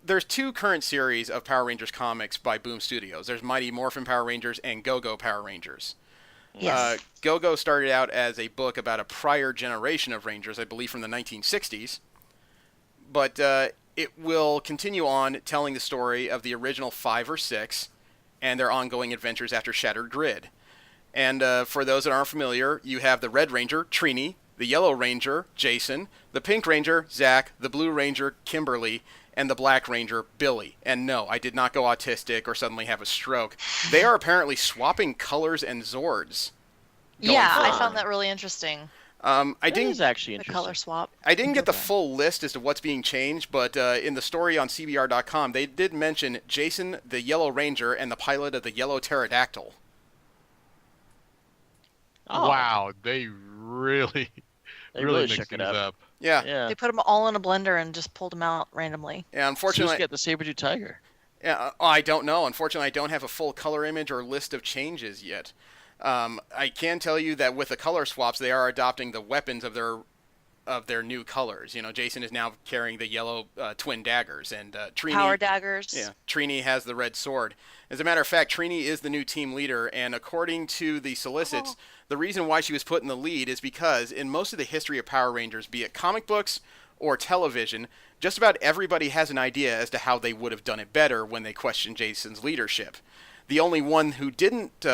There's 2 current series of Power Rangers comics by Boom Studios. There's Mighty Morphin Power Rangers and Go-Go Power Rangers. Yes. Go-Go started out as a book about a prior generation of Rangers, I believe from the 1960s, but it will continue on telling the story of the original 5 or 6 and their ongoing adventures after Shattered Grid. And for those that aren't familiar, you have the Red Ranger, Trini, the Yellow Ranger, Jason, the Pink Ranger, Zach, the Blue Ranger, Kimberly, and the Black Ranger, Billy. And no, I did not go autistic or suddenly have a stroke. They are apparently swapping colors and Zords. Yeah, I forward. found that really interesting. I That didn't is actually The interesting. color swap. I didn't get the Okay. full list as to what's being changed, but in the story on CBR.com, they did mention Jason, the Yellow Ranger, and the pilot of the Yellow Pterodactyl. Oh, Wow, they really, They really really mixed shook it things up. up. Yeah, Yeah. They put them all in a blender and just pulled them out randomly. yeah. So Unfortunately, who's got the saber-tooth tiger? yeah, I don't know. Unfortunately, I don't have a full color image or list of changes yet. I can tell you that with the color swaps, they are adopting the weapons of their new colors. You know, Jason is now carrying the yellow twin daggers, and Trini, Power daggers. yeah, Trini has the red sword. As a matter of fact, Trini is the new team leader, and according to the solicits, the reason why she was put in the lead is because in most of the history of Power Rangers, be it comic books or television, just about everybody has an idea as to how they would have done it better when they questioned Jason's leadership. The only one who didn't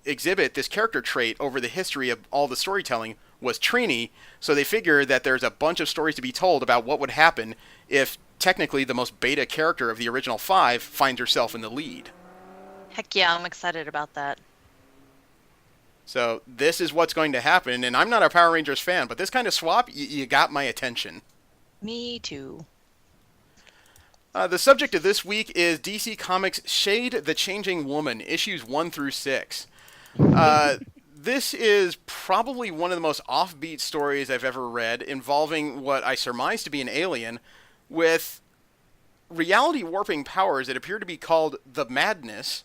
exhibit this character trait over the history of all the storytelling was Trini, so they figure that there's a bunch of stories to be told about what would happen if technically the most beta character of the original 5 finds herself in the lead. Heck yeah, I'm excited about that. So this is what's going to happen, and I'm not a Power Rangers fan, but this kind of swap, you got my attention. Me too. The subject of this week is DC Comics' Shade the Changing Woman, issues 1 through 6. This is probably one of the most offbeat stories I've ever read, involving what I surmise to be an alien with reality warping powers that appear to be called the Madness,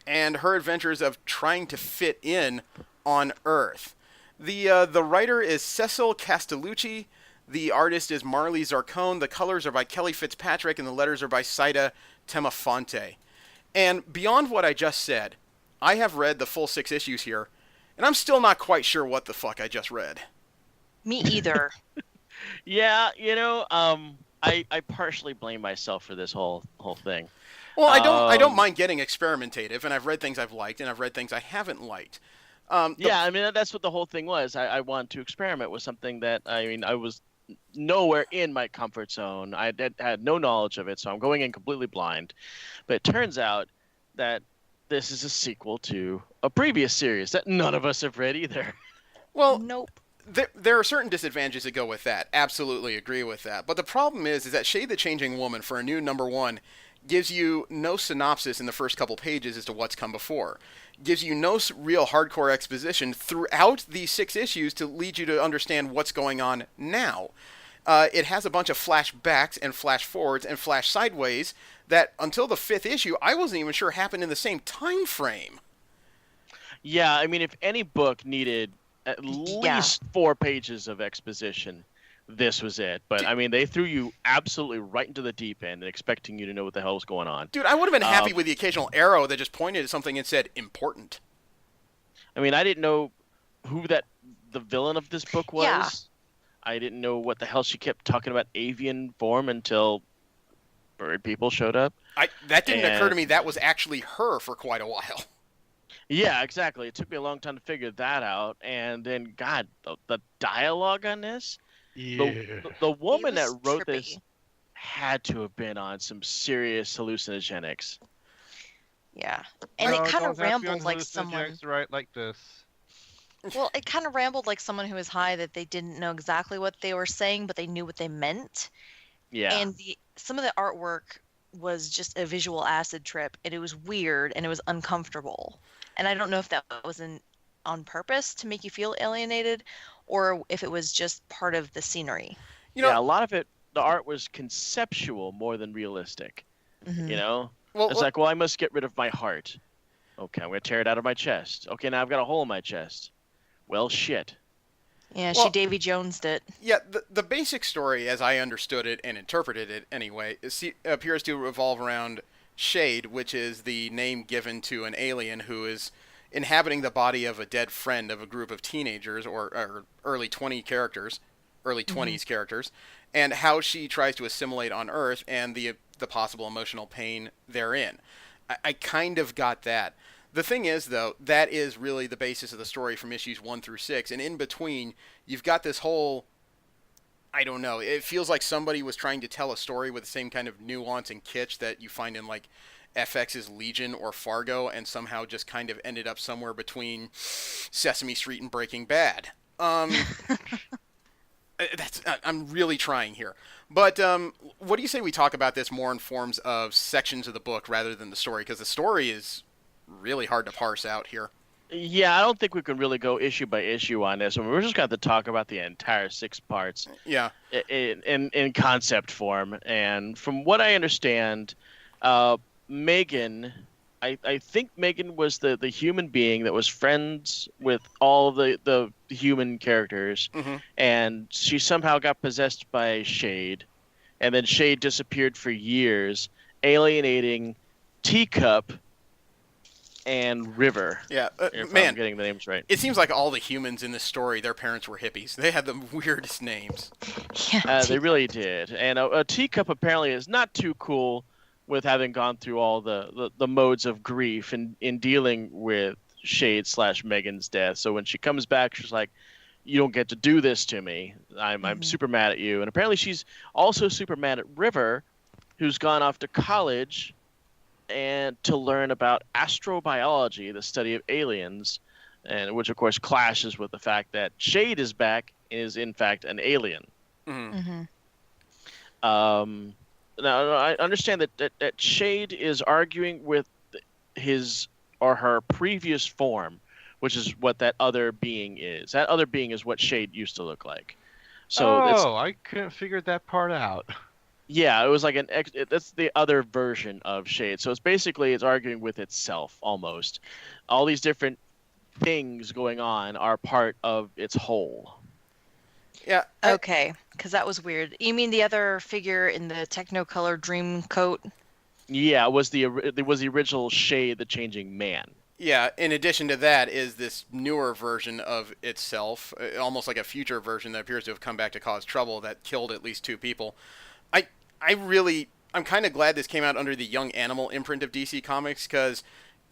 and her adventures of trying to fit in on Earth. The writer is Cecil Castellucci. The artist is Marley Zarcone. The colors are by Kelly Fitzpatrick, and the letters are by Saida Temafonte. And beyond what I just said, I have read the full 6 issues here, and I'm still not quite sure what the fuck I just read. Me either. Yeah, I partially blame myself for this whole thing. Well, I don't mind getting experimentative, and I've read things I've liked, and I've read thing I haven't liked. Yeah, I mean, that's what the whole thing was. I wanted to experiment with something that, I was nowhere in my comfort zone. I had no knowledge of it, so I'm going in completely blind. But it turns out that this is a sequel to a previous series that none of us have read either. Well, Nope. there are certain disadvantages that go with that. Absolutely agree with that. But the problem is that Shade the Changing Woman, for a new #1, gives you no synopsis in the first couple pages as to what's come before. Gives you no real hardcore exposition throughout these 6 issues to lead you to understand what's going on now. It has a bunch of flashbacks and flash forwards and flash sideways that, until the 5th issue, I wasn't even sure happened in the same time frame. Yeah, I mean, if any book needed at least 4 pages of exposition, this was it. But, I mean, they threw you absolutely right into the deep end, expecting you to know what the hell was going on. Dude, I would have been happy with the occasional arrow that just pointed at something and said, important. I mean, I didn't know who the villain of this book was. Yeah. I didn't know what the hell she kept talking about avian form until bird people showed up. That didn't occur to me that was actually her for quite a while. Yeah, exactly. It took me a long time to figure that out. And then, God, the dialogue on this? Yeah. The woman that was wrote trippy. this had to have been on some serious hallucinogenics. Yeah. And No, it kind don't of have to be on rambled like someone. hallucinogens, right, like this. Well, it kind of rambled like someone who was high that they didn't know exactly what they were saying, but they knew what they meant. Yeah. And some of the artwork was just a visual acid trip, and it was weird and it was uncomfortable. And I don't know if that was on purpose to make you feel alienated, or if it was just part of the scenery. Yeah, a lot of it, the art was conceptual more than realistic. Mhm. You know? Well, It's like, well, I must get rid of my heart. Okay, I'm going to tear it out of my chest. Okay, now I've got a hole in my chest. Well, shit. Yeah, Well- she Davy Jones'd it. yeah, the basic story, as I understood it and interpreted it anyway, appears to revolve around Shade, which is the name given to an alien who is inhabiting the body of a dead friend of a group of teenagers or early 20s characters, and how she tries to assimilate on Earth and the possible emotional pain therein. I kind of got that. The thing is, though, that is really the basis of the story from issues 1 through 6, and in between, you've got this whole, I don't know, it feels like somebody was trying to tell a story with the same kind of nuance and kitsch that you find in, like, FX's Legion or Fargo, and somehow just kind of ended up somewhere between Sesame Street and Breaking Bad. I'm really trying here. But what do you say we talk about this more in forms of sections of the book rather than the story? Because the story is really hard to parse out here. Yeah, I don't think we can really go issue by issue on this. I mean, we're just going to talk about the entire 6 parts Yeah. in concept form. And from what I understand, Megan, I think Megan was the human being that was friends with all of the human characters, and she somehow got possessed by Shade, and then Shade disappeared for years, alienating Teacup and River. Yeah, If man, I'm getting the names right. it seems like all the humans in this story, their parents were hippies. They had the weirdest names. Yeah, They really did. And Teacup apparently is not too cool with having gone through all the modes of grief in dealing with Shade / Megan's death. So when she comes back, she's like, you don't get to do this to me. I'm super mad at you. And apparently she's also super mad at River, who's gone off to college and to learn about astrobiology, the study of aliens, and which of course clashes with the fact that Shade is back and is in fact an alien. Mhm. Mm-hmm. Now I understand that Shade is arguing with his or her previous form, which is what that other being is. That other being is what Shade used to look like. So it's I couldn't figure that part out. yeah, it was like that's the other version of Shade. So it's arguing with itself almost. All these different things going on are part of its whole. Yeah. Okay, because that was weird. You mean the other figure in the Technicolor dream coat? Yeah, it was the original Shade, the changing man. Yeah, in addition to that is this newer version of itself, almost like a future version that appears to have come back to cause trouble that killed at least 2 people. I I'm kind of glad this came out under the Young Animal imprint of DC Comics, because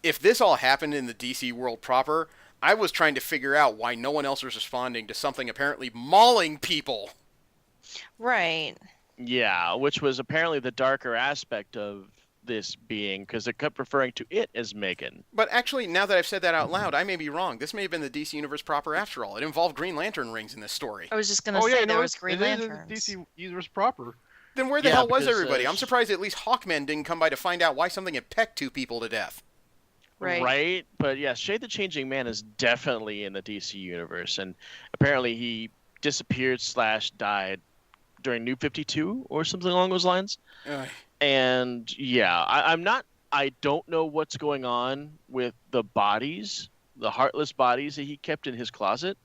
if this all happened in the DC world proper, I was trying to figure out why no one else was responding to something apparently mauling people. Right. Yeah, which was apparently the darker aspect of this being, because it kept referring to it as Megan. But actually, now that I've said that out loud, I may be wrong. This may have been the DC Universe proper after all. It involved Green Lantern rings in this story. I was just gonna say there was Green it is Lanterns. in DC Universe proper. Then where the Yeah, hell was because, everybody? I'm surprised at least Hawkman didn't come by to find out why something had pecked 2 people to death. Right. But yeah, Shade the Changing Man is definitely in the DC universe, and apparently he disappeared / died during New 52 or something along those lines. Ugh. And yeah, I don't know what's going on with the bodies, the heartless bodies that he kept in his closet.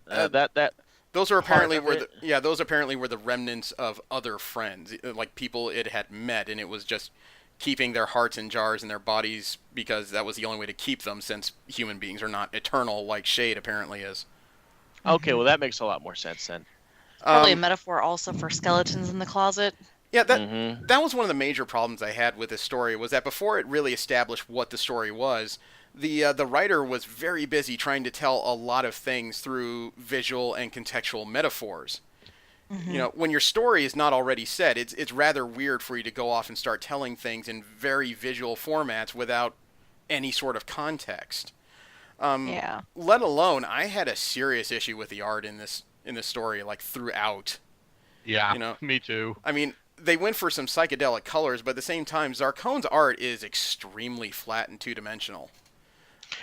Those are apparently part of it. those apparently were the remnants of other friends, like people it had met, and it was just keeping their hearts in jars and their bodies because that was the only way to keep them, since human beings are not eternal like Shade apparently is. Okay, well that makes a lot more sense then. Probably a metaphor also for skeletons in the closet. Yeah, that was one of the major problems I had with this story, was that before it really established what the story was, the writer was very busy trying to tell a lot of things through visual and contextual metaphors. Mm-hmm. You know, when your story is not already set, it's rather weird for you to go off and start telling things in very visual formats without any sort of context. Yeah. Let alone, I had a serious issue with the art in this story, like throughout. Yeah, You know, me too. I mean, they went for some psychedelic colors, but at the same time, Zarkone's art is extremely flat and two-dimensional.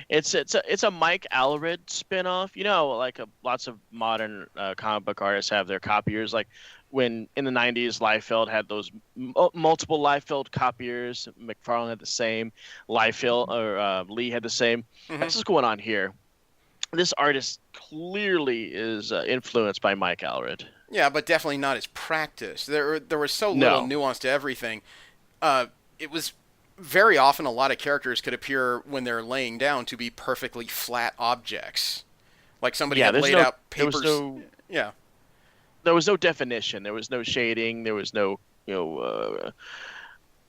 It's a Mike Allred spin-off. You know, like lots of modern comic book artists have their copiers. Like when in the 90s, Liefeld had those multiple Liefeld copiers. McFarlane had the same. Lee had the same. Mhm. That's what's going on here. This artist clearly is influenced by Mike Allred. Yeah, but definitely not as practiced. There was so little No. nuance to everything. It was very often a lot of characters could appear when they're laying down to be perfectly flat objects, like somebody had laid out papers. Yeah, There was no definition. There was no shading. There was no,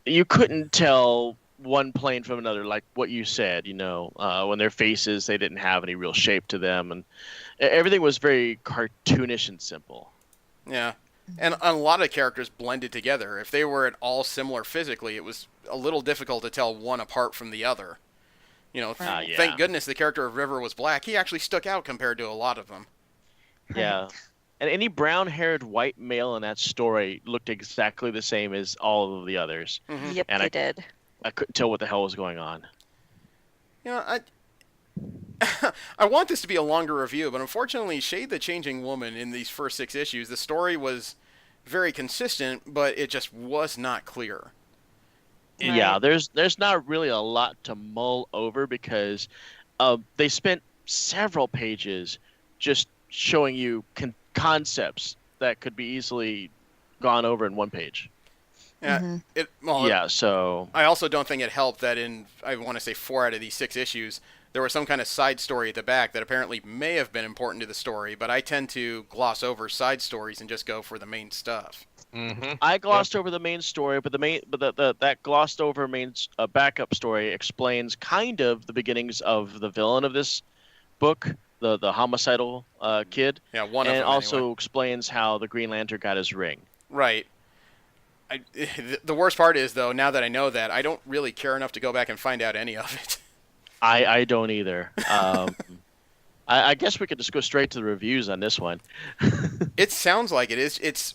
you couldn't tell one plane from another, like what you said. When their faces, they didn't have any real shape to them, and everything was very cartoonish and simple. yeah. And a lot of characters blended together. If they were at all similar physically, it was a little difficult to tell one apart from the other. Yeah. Thank goodness the character of River was black. He actually stuck out compared to a lot of them. Yeah. And any brown-haired white male in that story looked exactly the same as all of the others. Mhm. Yep, And they did. I couldn't tell what the hell was going on. I want this to be a longer review, but unfortunately, Shade the Changing Woman in these first 6 issues, the story was very consistent, but it just was not clear. Right. Yeah, there's not really a lot to mull over because they spent several pages just showing you concepts that could be easily gone over in one page. Yeah, Mhm. So I also don't think it helped that in, I want to say, 4 out of these 6 issues, there was some kind of side story at the back that apparently may have been important to the story, but I tend to gloss over side stories and just go for the main stuff. Mm-hmm. I glossed over the main story, but that glossed over main backup story explains kind of the beginnings of the villain of this book, the homicidal kid, Yeah, one of and them also anyway. explains how the Green Lantern got his ring. Right. The worst part is, though, now that I know that, I don't really care enough to go back and find out any of it. I don't either. I guess we could just go straight to the reviews on this one. It sounds like it is.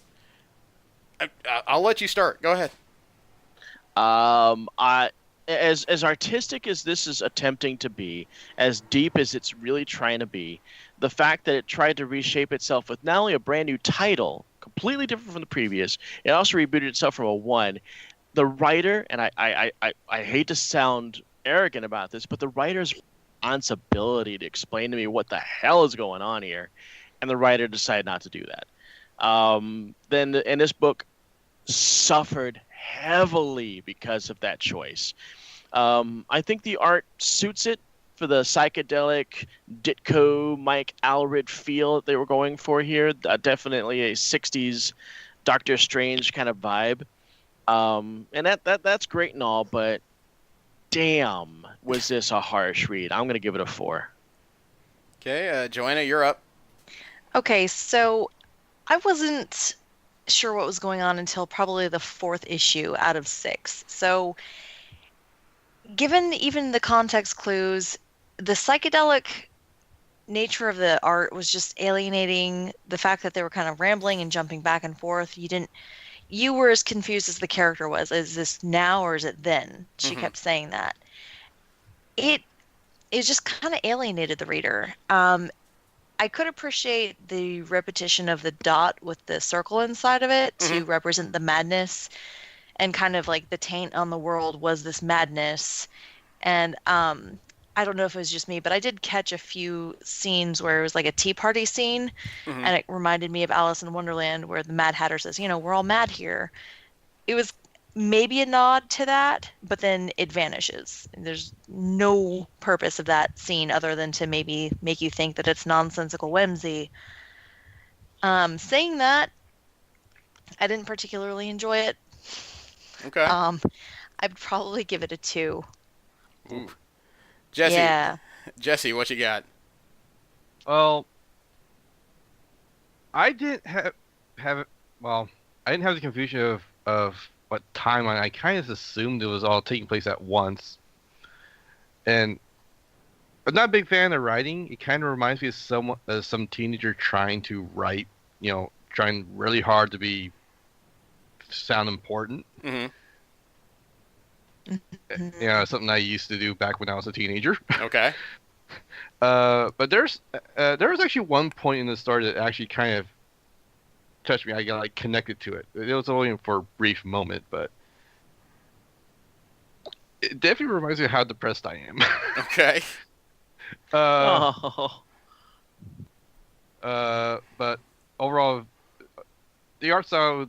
I'll let you start. Go ahead. I as artistic as this is attempting to be, as deep as it's really trying to be, the fact that it tried to reshape itself with not only a brand new title, completely different from the previous, it also rebooted itself from a one. The writer, and I hate to sound arrogant about this, but the writer's responsibility to explain to me what the hell is going on here, and the writer decided not to do that. Then in this book suffered heavily because of that choice. I think the art suits it for the psychedelic Ditko Mike Allred feel that they were going for here. Definitely a 60s Doctor Strange kind of vibe. And that's great and all, but damn, was this a harsh read. I'm going to give it a 4. Okay, Joanna, you're up. Okay, so I wasn't sure what was going on until probably the 4th issue out of 6. So, given even the context clues, the psychedelic nature of the art was just alienating. The fact that they were kind of rambling and jumping back and forth, you were as confused as the character was. Is this now or is it then? She kept saying that. It just kind of alienated the reader. I could appreciate the repetition of the dot with the circle inside of it to represent the madness, and kind of like the taint on the world was this madness. And I don't know if it was just me, but I did catch a few scenes where it was like a tea party scene, and it reminded me of Alice in Wonderland, where the Mad Hatter says, we're all mad here. It was maybe a nod to that, but then it vanishes. There's no purpose of that scene other than to maybe make you think that it's nonsensical whimsy. Saying that, I didn't particularly enjoy it. Okay. I'd probably give it a 2. Ooh. Jesse. Yeah. Jesse, what you got? Well, I didn't have I didn't have the confusion of what timeline. I kind of assumed it was all taking place at once. And I'm not a big fan of writing. It kind of reminds me of some teenager trying to write, trying really hard to sound important. Something I used to do back when I was a teenager. Okay. But there was actually one point in the story that actually kind of touched me. I got connected to it. It was only for a brief moment, but it definitely reminds me of how depressed I am. Okay. But overall, the art style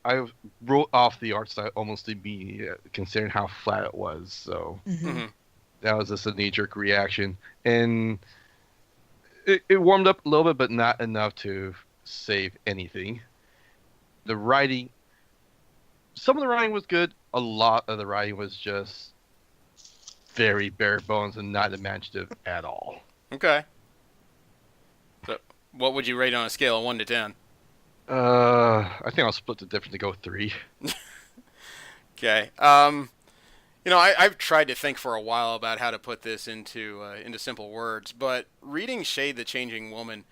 I wrote off the art style almost immediately, considering how flat it was. So that was just a knee-jerk reaction, and it warmed up a little bit, but not enough to save anything. The writing, some of the writing was good. A lot of the writing was just very bare bones and not imaginative at all. Okay. So, what would you rate on a scale of 1 to 10? I think I'll split the difference to go 3. Okay. I've tried to think for a while about how to put this into simple words, but reading Shade the Changing Woman,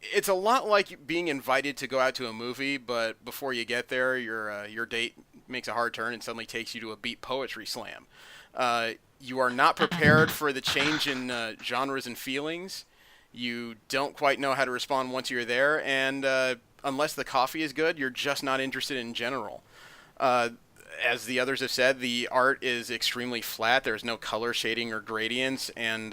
it's a lot like being invited to go out to a movie, but before you get there, your date makes a hard turn and suddenly takes you to a beat poetry slam. You are not prepared for the change in genres and feelings. You don't quite know how to respond once you're there, and unless the coffee is good, you're just not interested in general. As the others have said, the art is extremely flat. There's no color shading or gradients, and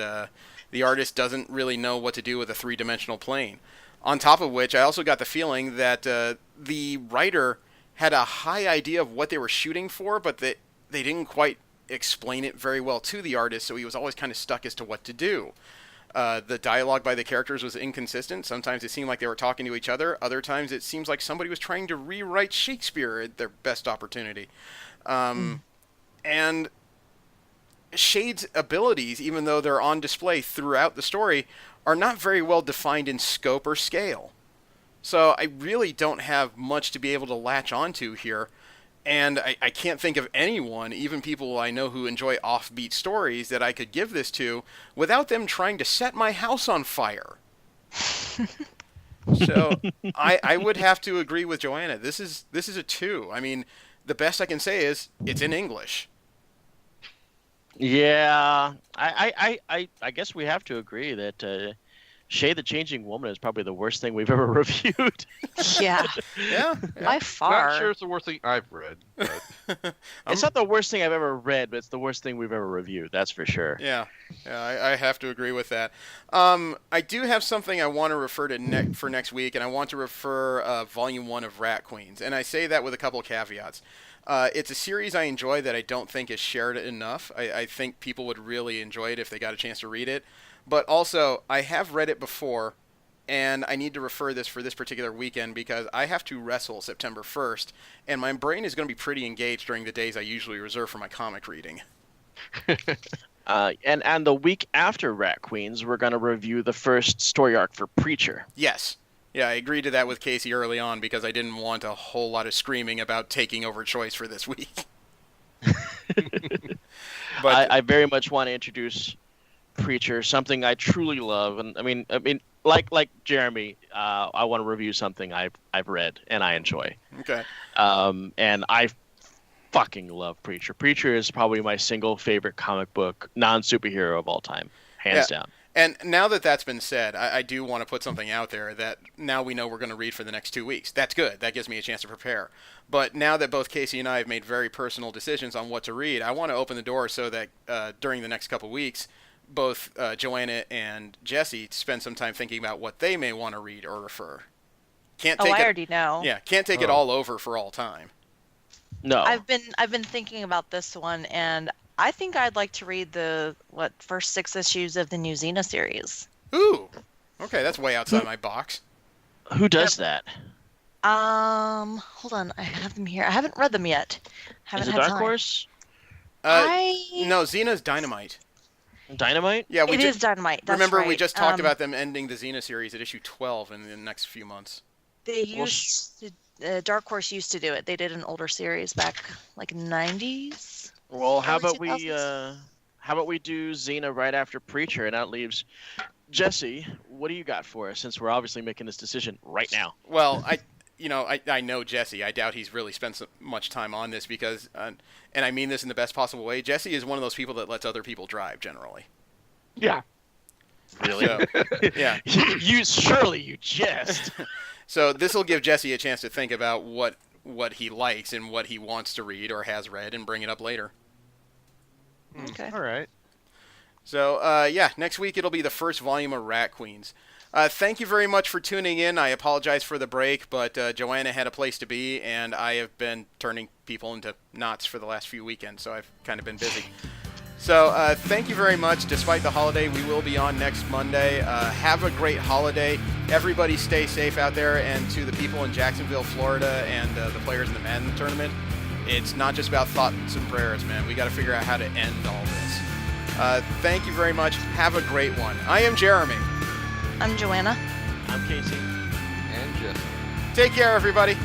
the artist doesn't really know what to do with a three-dimensional plane. On top of which, I also got the feeling that the writer had a high idea of what they were shooting for, but they didn't quite explain it very well to the artist, so he was always kind of stuck as to what to do. The dialogue by the characters was inconsistent. Sometimes it seemed like they were talking to each other. Other times it seems like somebody was trying to rewrite Shakespeare at their best opportunity. And Shade's abilities, even though they're on display throughout the story, are not very well defined in scope or scale. So I really don't have much to be able to latch onto here. And I can't think of anyone, even people I know who enjoy offbeat stories, that I could give this to without them trying to set my house on fire. So I would have to agree with Joanna. This is a 2. I mean, the best I can say is it's in English. Yeah, I guess we have to agree that Shay the Changing Woman is probably the worst thing we've ever reviewed. Yeah, Yeah. by far. Not sure it's the worst thing I've read. But It's not the worst thing I've ever read, but it's the worst thing we've ever reviewed. That's for sure. Yeah, I have to agree with that. I do have something I want to refer to for next week, and I want to refer Volume 1 of Rat Queens. And I say that with a couple of caveats. It's a series I enjoy that I don't think is shared enough. I think people would really enjoy it if they got a chance to read it. But also, I have read it before, and I need to refer this for this particular weekend because I have to wrestle September 1st, and my brain is going to be pretty engaged during the days I usually reserve for my comic reading. And the week after Rat Queens, we're going to review the first story arc for Preacher. Yes. Yeah, I agreed to that with Casey early on because I didn't want a whole lot of screaming about taking over Choice for this week. But I very much want to introduce Preacher, something I truly love, and I mean, like Jeremy, I want to review something I've read and I enjoy. Okay. And I fucking love Preacher. Preacher is probably my single favorite comic book non-superhero of all time, hands down. And now that that's been said, I do want to put something out there that now we know we're going to read for the next 2 weeks. That's good. That gives me a chance to prepare. But now that both Casey and I have made very personal decisions on what to read, I want to open the door so that during the next couple weeks, both Joanna and Jesse spend some time thinking about what they may want to read or refer. Can't take I already know. Yeah, can't take it all over for all time. No, I've been thinking about this one, and I think I'd like to read the first 6 issues of the new Xena series. Ooh, okay, that's way outside my box. who does that? Hold on, I have them here. I haven't read them yet. Haven't Is it had Dark time. Horse? No, Xena's Dynamite. Dynamite? Yeah, It is Dynamite. That's remember right. we just talked about them ending the Xena series at issue 12 in the next few months. They used to, Dark Horse used to do it. They did an older series back like 90s. Well, how Early about we do Xena right after Preacher, and that leaves Jesse. What do you got for us? Since we're obviously making this decision right now. Well, I know Jesse. I doubt he's really spent so much time on this because, and I mean this in the best possible way, Jesse is one of those people that lets other people drive generally. yeah. Really? So, yeah. you jest. So this will give Jesse a chance to think about what he likes and what he wants to read or has read and bring it up later. Okay. All right. So, next week it'll be the first volume of Rat Queens. Thank you very much for tuning in. I apologize for the break, but Joanna had a place to be, and I have been turning people into knots for the last few weekends, so I've kind of been busy. So, thank you very much. Despite the holiday, we will be on next Monday. Have a great holiday. Everybody stay safe out there, and to the people in Jacksonville, Florida, and the players in the Madden tournament, it's not just about thoughts and prayers, man. We got to figure out how to end all this. Thank you very much. Have a great one. I am Jeremy. I'm Joanna. I'm Casey. And Jesse. Take care, everybody.